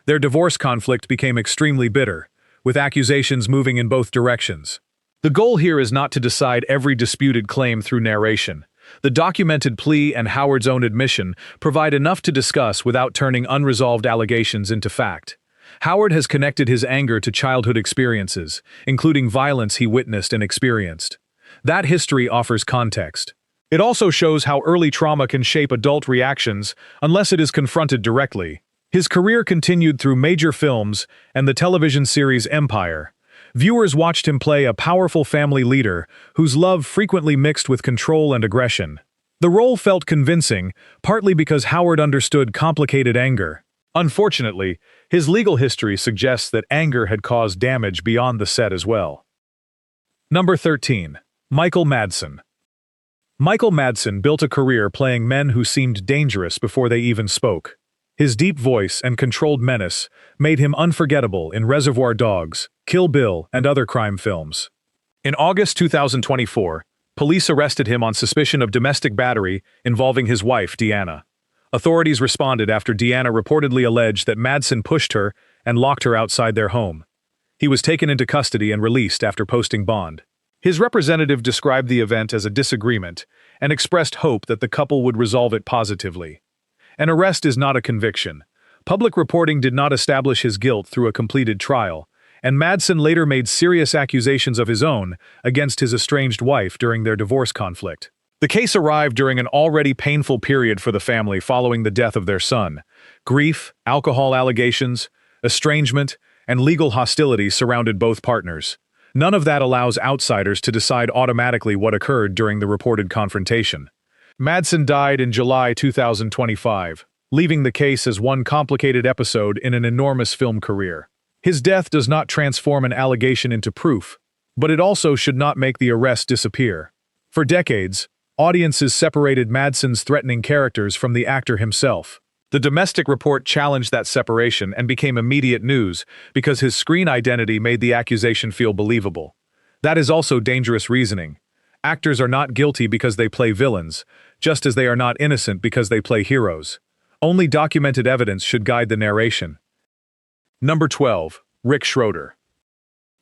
Their divorce conflict became extremely bitter, with accusations moving in both directions. The goal here is not to decide every disputed claim through narration. The documented plea and Howard's own admission provide enough to discuss without turning unresolved allegations into fact. Howard has connected his anger to childhood experiences, including violence he witnessed and experienced. That history offers context. It also shows how early trauma can shape adult reactions unless it is confronted directly. His career continued through major films and the television series Empire. Viewers watched him play a powerful family leader whose love frequently mixed with control and aggression. The role felt convincing, partly because Howard understood complicated anger. Unfortunately, his legal history suggests that anger had caused damage beyond the set as well. Number 13. Michael Madsen. Michael Madsen built a career playing men who seemed dangerous before they even spoke. His deep voice and controlled menace made him unforgettable in Reservoir Dogs, Kill Bill, and other crime films. In August 2024, police arrested him on suspicion of domestic battery involving his wife, Deanna. Authorities responded after Deanna reportedly alleged that Madsen pushed her and locked her outside their home. He was taken into custody and released after posting bond. His representative described the event as a disagreement and expressed hope that the couple would resolve it positively. An arrest is not a conviction. Public reporting did not establish his guilt through a completed trial, and Madsen later made serious accusations of his own against his estranged wife during their divorce conflict. The case arrived during an already painful period for the family following the death of their son. Grief, alcohol allegations, estrangement, and legal hostility surrounded both partners. None of that allows outsiders to decide automatically what occurred during the reported confrontation. Madsen died in July 2025, leaving the case as one complicated episode in an enormous film career. His death does not transform an allegation into proof, but it also should not make the arrest disappear. For decades, audiences separated Madsen's threatening characters from the actor himself. The Domestic Report challenged that separation and became immediate news because his screen identity made the accusation feel believable. That is also dangerous reasoning. Actors are not guilty because they play villains, just as they are not innocent because they play heroes. Only documented evidence should guide the narration. Number 12. Rick Schroder.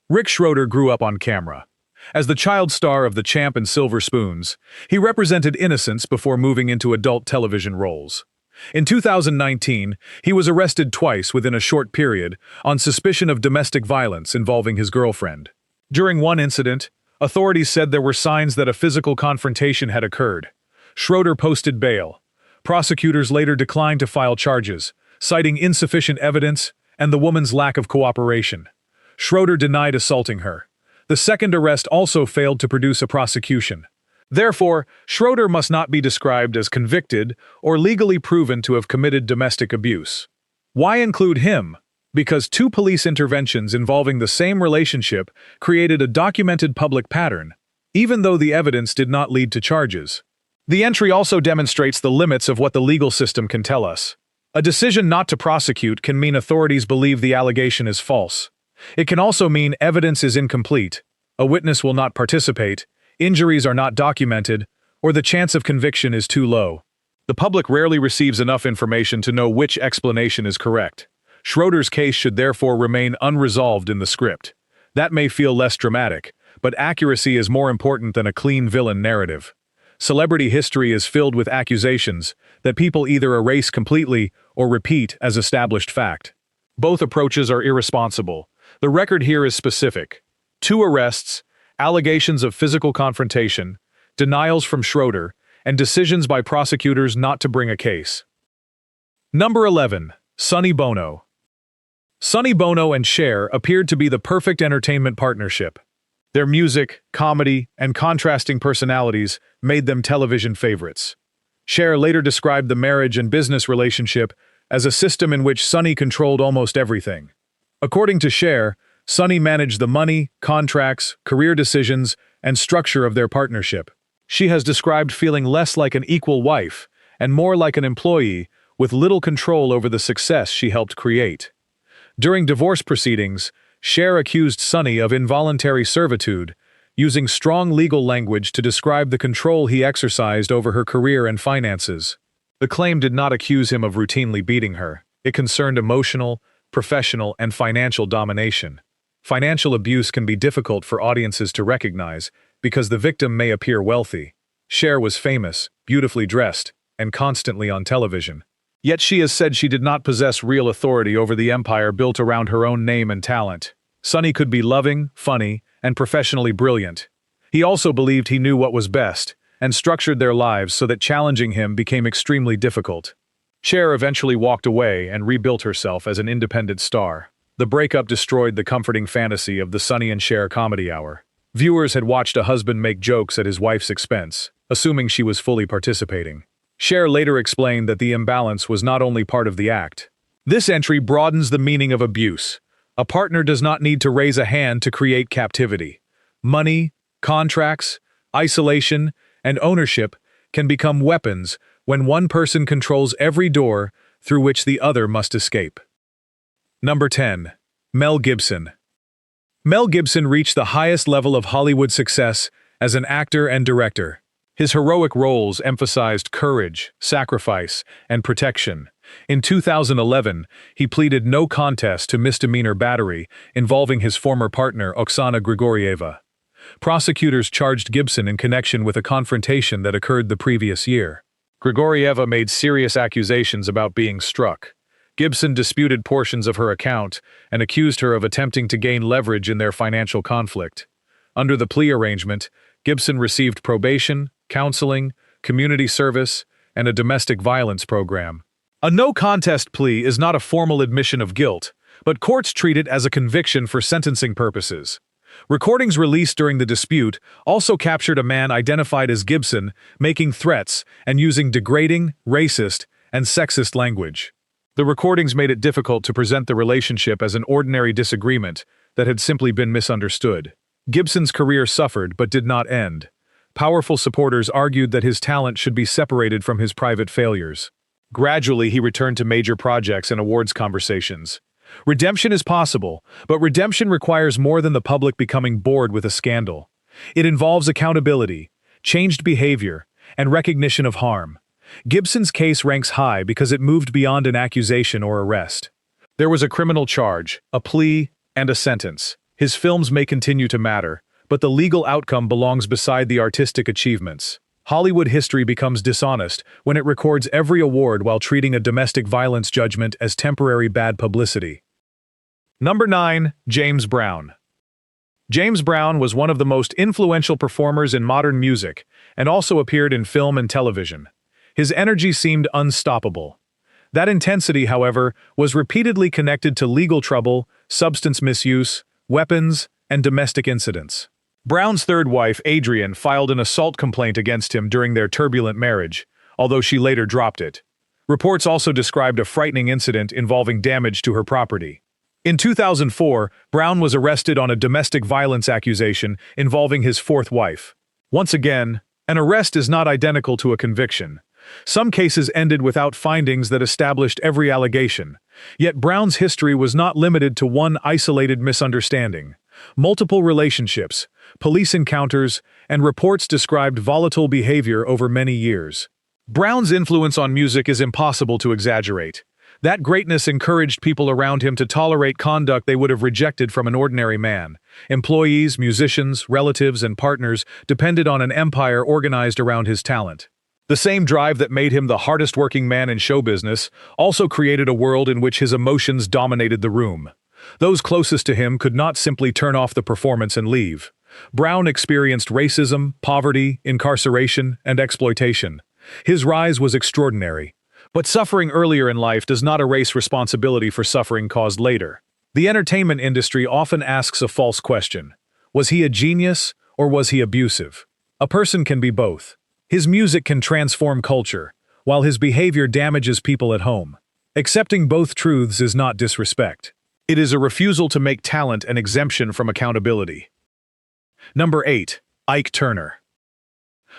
Rick Schroder grew up on camera. As the child star of The Champ and Silver Spoons, he represented innocence before moving into adult television roles. In 2019, he was arrested twice within a short period on suspicion of domestic violence involving his girlfriend. During one incident, authorities said there were signs that a physical confrontation had occurred. Schroder posted bail. Prosecutors later declined to file charges, citing insufficient evidence and the woman's lack of cooperation. Schroder denied assaulting her. The second arrest also failed to produce a prosecution. Therefore, Schroder must not be described as convicted or legally proven to have committed domestic abuse. Why include him? Because two police interventions involving the same relationship created a documented public pattern, even though the evidence did not lead to charges. The entry also demonstrates the limits of what the legal system can tell us. A decision not to prosecute can mean authorities believe the allegation is false. It can also mean evidence is incomplete, a witness will not participate, injuries are not documented, or the chance of conviction is too low. The public rarely receives enough information to know which explanation is correct. Schroder's case should therefore remain unresolved in the script. That may feel less dramatic, but accuracy is more important than a clean villain narrative. Celebrity history is filled with accusations that people either erase completely or repeat as established fact. Both approaches are irresponsible. The record here is specific. 2 arrests, allegations of physical confrontation, denials from Schroeder, and decisions by prosecutors not to bring a case. Number 11. Sonny Bono. Sonny Bono and Cher appeared to be the perfect entertainment partnership. Their music, comedy, and contrasting personalities made them television favorites. Cher later described the marriage and business relationship as a system in which Sonny controlled almost everything. According to Cher, Sonny managed the money, contracts, career decisions, and structure of their partnership. She has described feeling less like an equal wife and more like an employee with little control over the success she helped create. During divorce proceedings, Cher accused Sonny of involuntary servitude, using strong legal language to describe the control he exercised over her career and finances. The claim did not accuse him of routinely beating her. It concerned emotional, professional, and financial domination. Financial abuse can be difficult for audiences to recognize because the victim may appear wealthy. Cher was famous, beautifully dressed, and constantly on television. Yet she has said she did not possess real authority over the empire built around her own name and talent. Sonny could be loving, funny, and professionally brilliant. He also believed he knew what was best, and structured their lives so that challenging him became extremely difficult. Cher eventually walked away and rebuilt herself as an independent star. The breakup destroyed the comforting fantasy of the Sonny and Cher comedy hour. Viewers had watched a husband make jokes at his wife's expense, assuming she was fully participating. Cher later explained that the imbalance was not only part of the act. This entry broadens the meaning of abuse. A partner does not need to raise a hand to create captivity. Money, contracts, isolation, and ownership can become weapons when one person controls every door through which the other must escape. Number 10. Mel Gibson. Mel Gibson reached the highest level of Hollywood success as an actor and director. His heroic roles emphasized courage, sacrifice, and protection. In 2011, he pleaded no contest to misdemeanor battery involving his former partner Oksana Grigorieva. Prosecutors charged Gibson in connection with a confrontation that occurred the previous year. Grigorieva made serious accusations about being struck. Gibson disputed portions of her account and accused her of attempting to gain leverage in their financial conflict. Under the plea arrangement, Gibson received probation, counseling, community service, and a domestic violence program. A no-contest plea is not a formal admission of guilt, but courts treat it as a conviction for sentencing purposes. Recordings released during the dispute also captured a man identified as Gibson making threats and using degrading, racist, and sexist language. The recordings made it difficult to present the relationship as an ordinary disagreement that had simply been misunderstood. Gibson's career suffered but did not end. Powerful supporters argued that his talent should be separated from his private failures. Gradually, he returned to major projects and awards conversations. Redemption is possible, but redemption requires more than the public becoming bored with a scandal. It involves accountability, changed behavior, and recognition of harm. Gibson's case ranks high because it moved beyond an accusation or arrest. There was a criminal charge, a plea, and a sentence. His films may continue to matter, but the legal outcome belongs beside the artistic achievements. Hollywood history becomes dishonest when it records every award while treating a domestic violence judgment as temporary bad publicity. Number 9. James Brown. James Brown was one of the most influential performers in modern music and also appeared in film and television. His energy seemed unstoppable. That intensity, however, was repeatedly connected to legal trouble, substance misuse, weapons, and domestic incidents. Brown's third wife, Adrienne, filed an assault complaint against him during their turbulent marriage, although she later dropped it. Reports also described a frightening incident involving damage to her property. In 2004, Brown was arrested on a domestic violence accusation involving his fourth wife. Once again, an arrest is not identical to a conviction. Some cases ended without findings that established every allegation. Yet Brown's history was not limited to one isolated misunderstanding. Multiple relationships, police encounters, and reports described volatile behavior over many years. Brown's influence on music is impossible to exaggerate. That greatness encouraged people around him to tolerate conduct they would have rejected from an ordinary man. Employees, musicians, relatives, and partners depended on an empire organized around his talent. The same drive that made him the hardest-working man in show business also created a world in which his emotions dominated the room. Those closest to him could not simply turn off the performance and leave. Brown experienced racism, poverty, incarceration, and exploitation. His rise was extraordinary. But suffering earlier in life does not erase responsibility for suffering caused later. The entertainment industry often asks a false question. Was he a genius, or was he abusive? A person can be both. His music can transform culture, while his behavior damages people at home. Accepting both truths is not disrespect. It is a refusal to make talent an exemption from accountability. Number 8. Ike Turner.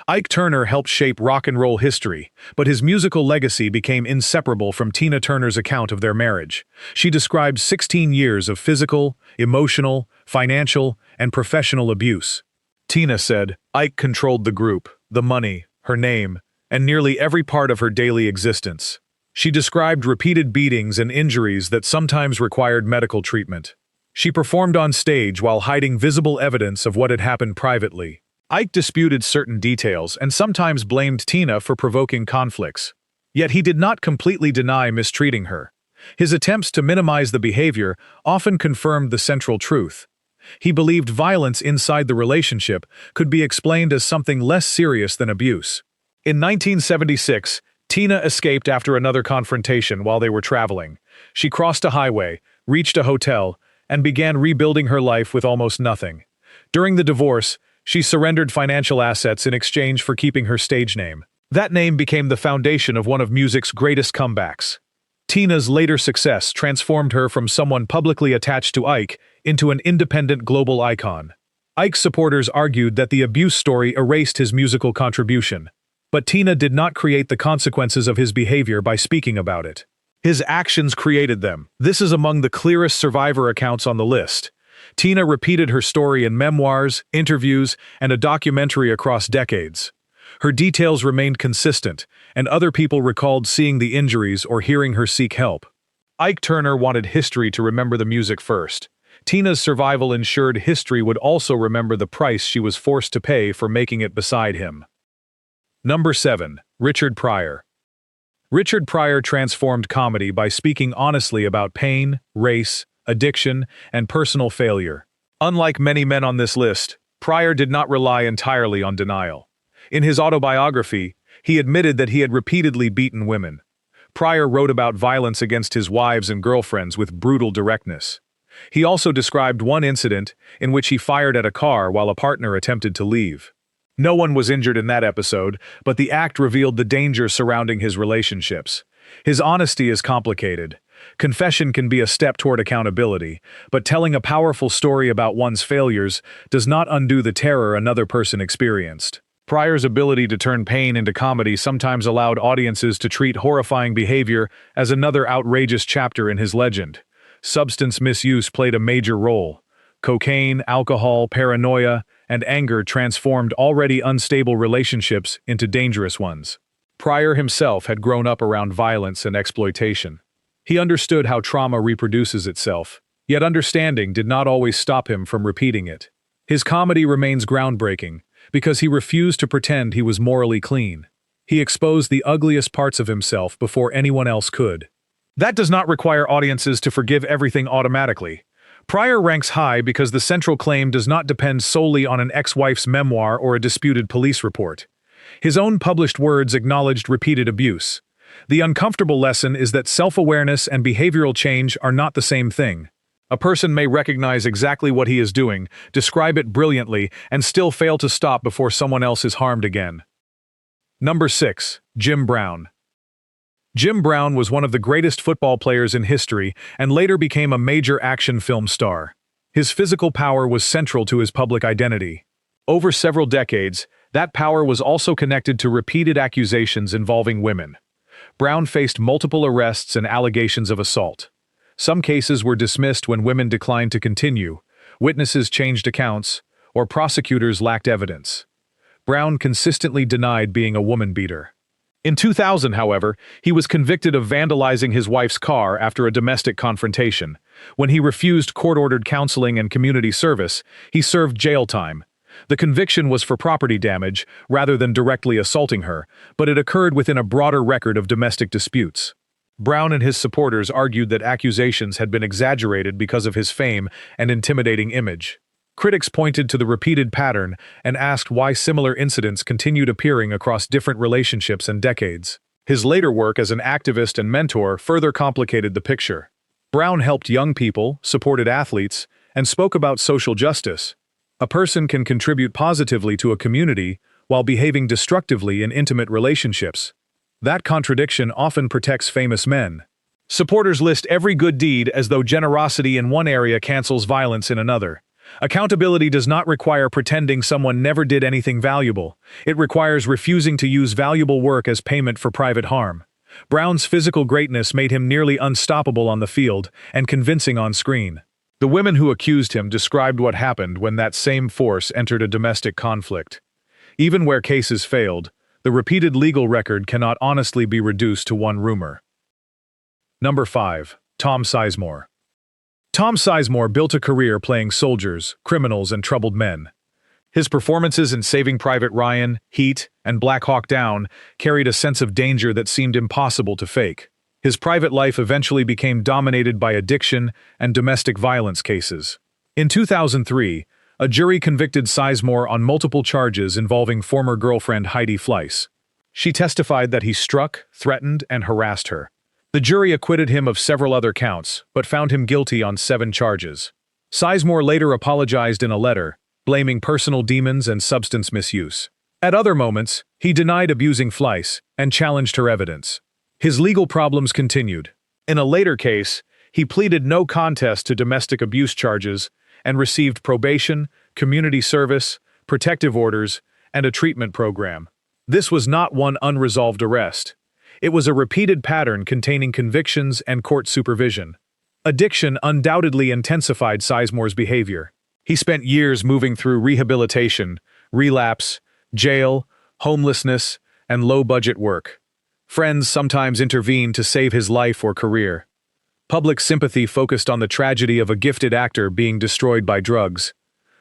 Ike Turner helped shape rock and roll history, but his musical legacy became inseparable from Tina Turner's account of their marriage. She described 16 years of physical, emotional, financial, and professional abuse. Tina said, Ike controlled the group, the money, her name, and nearly every part of her daily existence. She described repeated beatings and injuries that sometimes required medical treatment. She performed on stage while hiding visible evidence of what had happened privately. Ike disputed certain details and sometimes blamed Tina for provoking conflicts. Yet he did not completely deny mistreating her. His attempts to minimize the behavior often confirmed the central truth. He believed violence inside the relationship could be explained as something less serious than abuse. In 1976, Tina escaped after another confrontation while they were traveling. She crossed a highway, reached a hotel, and began rebuilding her life with almost nothing. During the divorce, she surrendered financial assets in exchange for keeping her stage name. That name became the foundation of one of music's greatest comebacks. Tina's later success transformed her from someone publicly attached to Ike into an independent global icon. Ike's supporters argued that the abuse story erased his musical contribution. But Tina did not create the consequences of his behavior by speaking about it. His actions created them. This is among the clearest survivor accounts on the list. Tina repeated her story in memoirs, interviews, and a documentary across decades. Her details remained consistent, and other people recalled seeing the injuries or hearing her seek help. Ike Turner wanted history to remember the music first. Tina's survival ensured history would also remember the price she was forced to pay for making it beside him. Number 7. Richard Pryor. Richard Pryor transformed comedy by speaking honestly about pain, race, addiction, and personal failure. Unlike many men on this list, Pryor did not rely entirely on denial. In his autobiography, he admitted that he had repeatedly beaten women. Pryor wrote about violence against his wives and girlfriends with brutal directness. He also described one incident in which he fired at a car while a partner attempted to leave. No one was injured in that episode, but the act revealed the dangers surrounding his relationships. His honesty is complicated. Confession can be a step toward accountability, but telling a powerful story about one's failures does not undo the terror another person experienced. Pryor's ability to turn pain into comedy sometimes allowed audiences to treat horrifying behavior as another outrageous chapter in his legend. Substance misuse played a major role. Cocaine, alcohol, paranoia, and anger transformed already unstable relationships into dangerous ones. Pryor himself had grown up around violence and exploitation. He understood how trauma reproduces itself, yet understanding did not always stop him from repeating it. His comedy remains groundbreaking because he refused to pretend he was morally clean. He exposed the ugliest parts of himself before anyone else could. That does not require audiences to forgive everything automatically. Pryor ranks high because the central claim does not depend solely on an ex-wife's memoir or a disputed police report. His own published words acknowledged repeated abuse. The uncomfortable lesson is that self-awareness and behavioral change are not the same thing. A person may recognize exactly what he is doing, describe it brilliantly, and still fail to stop before someone else is harmed again. Number 6. Jim Brown. Jim Brown was one of the greatest football players in history and later became a major action film star. His physical power was central to his public identity. Over several decades, that power was also connected to repeated accusations involving women. Brown faced multiple arrests and allegations of assault. Some cases were dismissed when women declined to continue, witnesses changed accounts, or prosecutors lacked evidence. Brown consistently denied being a woman beater. In 2000, however, he was convicted of vandalizing his wife's car after a domestic confrontation. When he refused court-ordered counseling and community service, he served jail time. The conviction was for property damage rather than directly assaulting her, but it occurred within a broader record of domestic disputes. Brown and his supporters argued that accusations had been exaggerated because of his fame and intimidating image. Critics pointed to the repeated pattern and asked why similar incidents continued appearing across different relationships and decades. His later work as an activist and mentor further complicated the picture. Brown helped young people, supported athletes, and spoke about social justice. A person can contribute positively to a community while behaving destructively in intimate relationships. That contradiction often protects famous men. Supporters list every good deed as though generosity in one area cancels violence in another. Accountability does not require pretending someone never did anything valuable. It requires refusing to use valuable work as payment for private harm. Brown's physical greatness made him nearly unstoppable on the field and convincing on screen. The women who accused him described what happened when that same force entered a domestic conflict. Even where cases failed, the repeated legal record cannot honestly be reduced to one rumor. Number 5. Tom Sizemore. Tom Sizemore built a career playing soldiers, criminals, and troubled men. His performances in Saving Private Ryan, Heat, and Black Hawk Down carried a sense of danger that seemed impossible to fake. His private life eventually became dominated by addiction and domestic violence cases. In 2003, a jury convicted Sizemore on multiple charges involving former girlfriend Heidi Fleiss. She testified that he struck, threatened, and harassed her. The jury acquitted him of several other counts, but found him guilty on 7 charges. Sizemore later apologized in a letter, blaming personal demons and substance misuse. At other moments, he denied abusing Fleiss and challenged her evidence. His legal problems continued. In a later case, he pleaded no contest to domestic abuse charges and received probation, community service, protective orders, and a treatment program. This was not one unresolved arrest. It was a repeated pattern containing convictions and court supervision. Addiction undoubtedly intensified Sizemore's behavior. He spent years moving through rehabilitation, relapse, jail, homelessness, and low-budget work. Friends sometimes intervened to save his life or career. Public sympathy focused on the tragedy of a gifted actor being destroyed by drugs.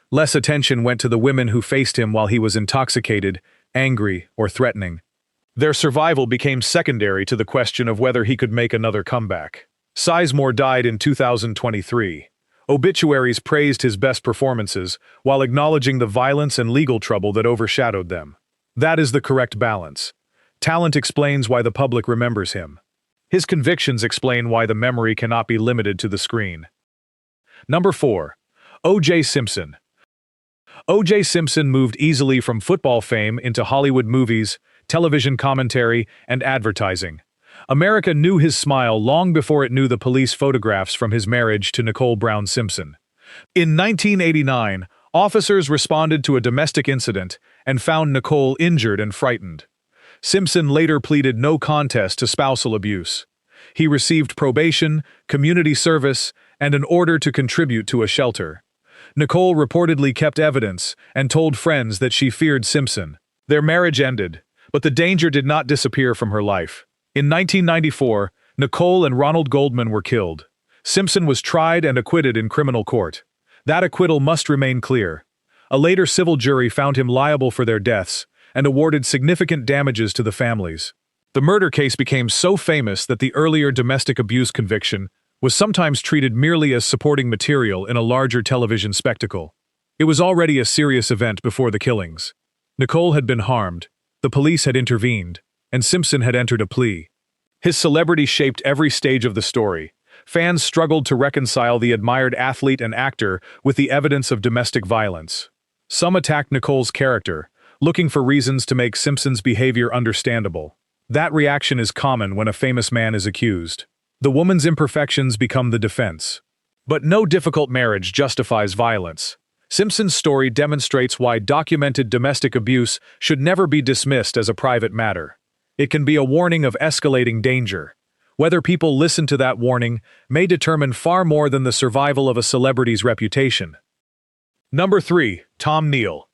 Less attention went to the women who faced him while he was intoxicated, angry, or threatening. Their survival became secondary to the question of whether he could make another comeback. Sizemore died in 2023. Obituaries praised his best performances, while acknowledging the violence and legal trouble that overshadowed them. That is the correct balance. Talent explains why the public remembers him. His convictions explain why the memory cannot be limited to the screen. Number 4. O.J. Simpson. O.J. Simpson moved easily from football fame into Hollywood movies, television commentary, and advertising. America knew his smile long before it knew the police photographs from his marriage to Nicole Brown Simpson. In 1989, officers responded to a domestic incident and found Nicole injured and frightened. Simpson later pleaded no contest to spousal abuse. He received probation, community service, and an order to contribute to a shelter. Nicole reportedly kept evidence and told friends that she feared Simpson. Their marriage ended, but the danger did not disappear from her life. In 1994, Nicole and Ronald Goldman were killed. Simpson was tried and acquitted in criminal court. That acquittal must remain clear. A later civil jury found him liable for their deaths and awarded significant damages to the families. The murder case became so famous that the earlier domestic abuse conviction was sometimes treated merely as supporting material in a larger television spectacle. It was already a serious event before the killings. Nicole had been harmed, the police had intervened, and Simpson had entered a plea. His celebrity shaped every stage of the story. Fans struggled to reconcile the admired athlete and actor with the evidence of domestic violence. Some attacked Nicole's character, looking for reasons to make Simpson's behavior understandable. That reaction is common when a famous man is accused. The woman's imperfections become the defense. But no difficult marriage justifies violence. Simpson's story demonstrates why documented domestic abuse should never be dismissed as a private matter. It can be a warning of escalating danger. Whether people listen to that warning may determine far more than the survival of a celebrity's reputation. Number 3. Tom Neal.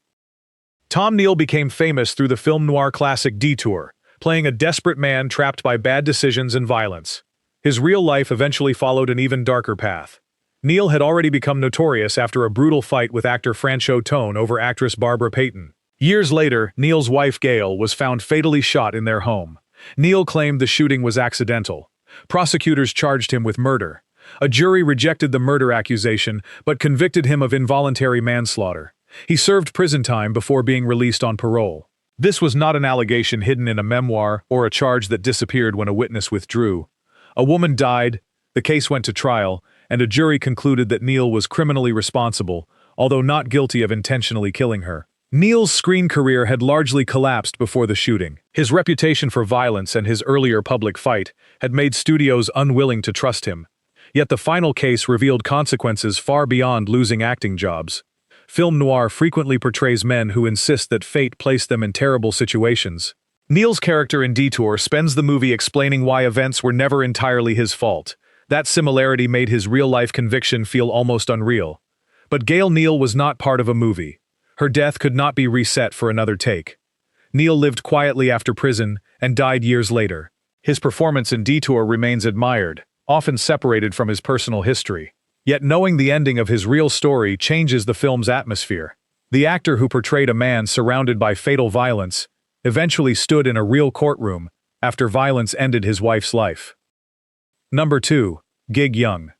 Tom Neal became famous through the film noir classic Detour, playing a desperate man trapped by bad decisions and violence. His real life eventually followed an even darker path. Neal had already become notorious after a brutal fight with actor Franchot Tone over actress Barbara Payton. Years later, Neal's wife Gail was found fatally shot in their home. Neal claimed the shooting was accidental, Prosecutors charged him with murder. A jury rejected the murder accusation, but convicted him of involuntary manslaughter. He served prison time before being released on parole. This was not an allegation hidden in a memoir or a charge that disappeared when a witness withdrew. A woman died, the case went to trial, and a jury concluded that Neil was criminally responsible, although not guilty of intentionally killing her. Neil's screen career had largely collapsed before the shooting. His reputation for violence and his earlier public fight had made studios unwilling to trust him. Yet the final case revealed consequences far beyond losing acting jobs. Film noir frequently portrays men who insist that fate placed them in terrible situations. Neil's character in Detour spends the movie explaining why events were never entirely his fault. That similarity made his real-life conviction feel almost unreal. But Gail Neal was not part of a movie. Her death could not be reset for another take. Neil lived quietly after prison and died years later. His performance in Detour remains admired, often separated from his personal history. Yet knowing the ending of his real story changes the film's atmosphere. The actor who portrayed a man surrounded by fatal violence eventually stood in a real courtroom after violence ended his wife's life. Number 2. Gig Young.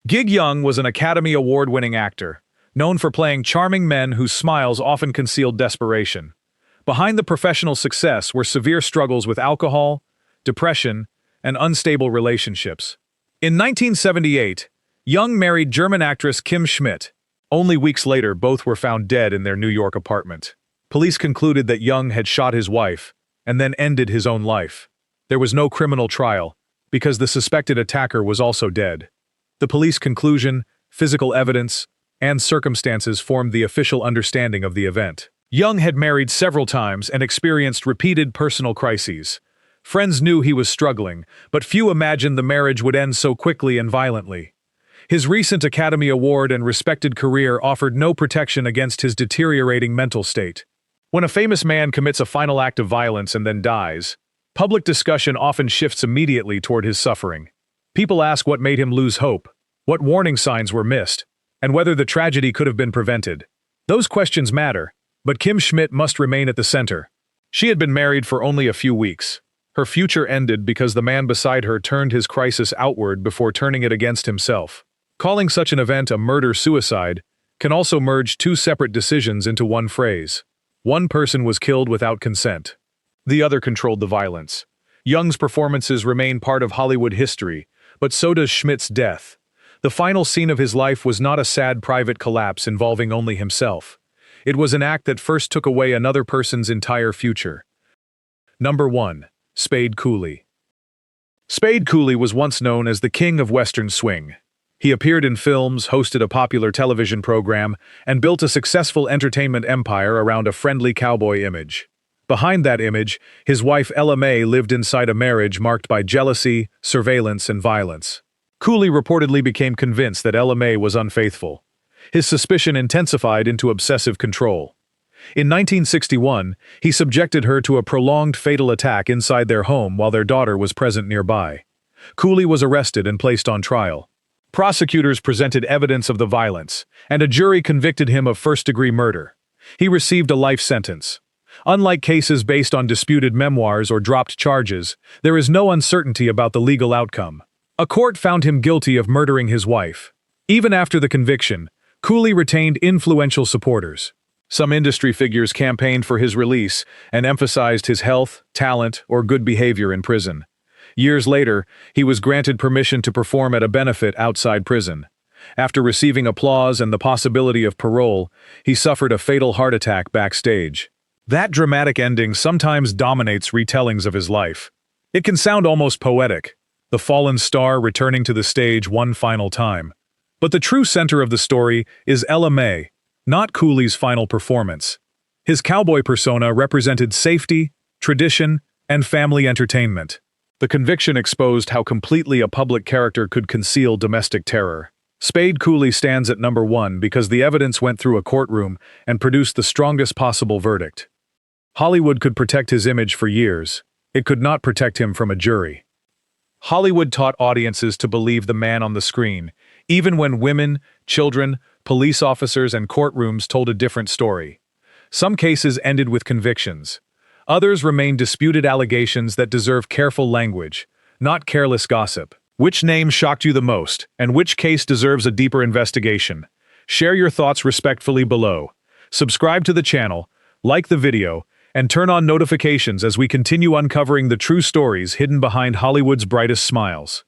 Gig Young was an Academy Award-winning actor, known for playing charming men whose smiles often concealed desperation. Behind the professional success were severe struggles with alcohol, depression, and unstable relationships. In 1978, Young married German actress Kim Schmidt. Only weeks later, both were found dead in their New York apartment. Police concluded that Young had shot his wife and then ended his own life. There was no criminal trial, because the suspected attacker was also dead. The police conclusion, physical evidence, and circumstances formed the official understanding of the event. Young had married several times and experienced repeated personal crises. Friends knew he was struggling, but few imagined the marriage would end so quickly and violently. His recent Academy Award and respected career offered no protection against his deteriorating mental state. When a famous man commits a final act of violence and then dies, public discussion often shifts immediately toward his suffering. People ask what made him lose hope, what warning signs were missed, and whether the tragedy could have been prevented. Those questions matter, but Kim Schmidt must remain at the center. She had been married for only a few weeks. Her future ended because the man beside her turned his crisis outward before turning it against himself. Calling such an event a murder-suicide can also merge two separate decisions into one phrase. One person was killed without consent. The other controlled the violence. Young's performances remain part of Hollywood history, but so does Schmidt's death. The final scene of his life was not a sad private collapse involving only himself. It was an act that first took away another person's entire future. Number 1. Spade Cooley. Spade Cooley was once known as the king of Western swing. He appeared in films, hosted a popular television program, and built a successful entertainment empire around a friendly cowboy image. Behind that image, his wife Ella May lived inside a marriage marked by jealousy, surveillance, and violence. Cooley reportedly became convinced that Ella May was unfaithful. His suspicion intensified into obsessive control. In 1961, he subjected her to a prolonged fatal attack inside their home while their daughter was present nearby. Cooley was arrested and placed on trial. Prosecutors presented evidence of the violence, and a jury convicted him of first-degree murder. He received a life sentence. Unlike cases based on disputed memoirs or dropped charges, there is no uncertainty about the legal outcome. A court found him guilty of murdering his wife. Even after the conviction, Cooley retained influential supporters. Some industry figures campaigned for his release and emphasized his health, talent, or good behavior in prison. Years later, he was granted permission to perform at a benefit outside prison. After receiving applause and the possibility of parole, he suffered a fatal heart attack backstage. That dramatic ending sometimes dominates retellings of his life. It can sound almost poetic, the fallen star returning to the stage one final time. But the true center of the story is Ella May, not Cooley's final performance. His cowboy persona represented safety, tradition, and family entertainment. The conviction exposed how completely a public character could conceal domestic terror. Spade Cooley stands at number 1 because the evidence went through a courtroom and produced the strongest possible verdict. Hollywood could protect his image for years. It could not protect him from a jury. Hollywood taught audiences to believe the man on the screen, even when women, children, police officers, and courtrooms told a different story. Some cases ended with convictions. Others remained disputed allegations that deserve careful language. not careless gossip. Which name shocked you the most, and which case deserves a deeper investigation? Share your thoughts respectfully below. Subscribe to the channel, like the video, and turn on notifications as we continue uncovering the true stories hidden behind Hollywood's brightest smiles.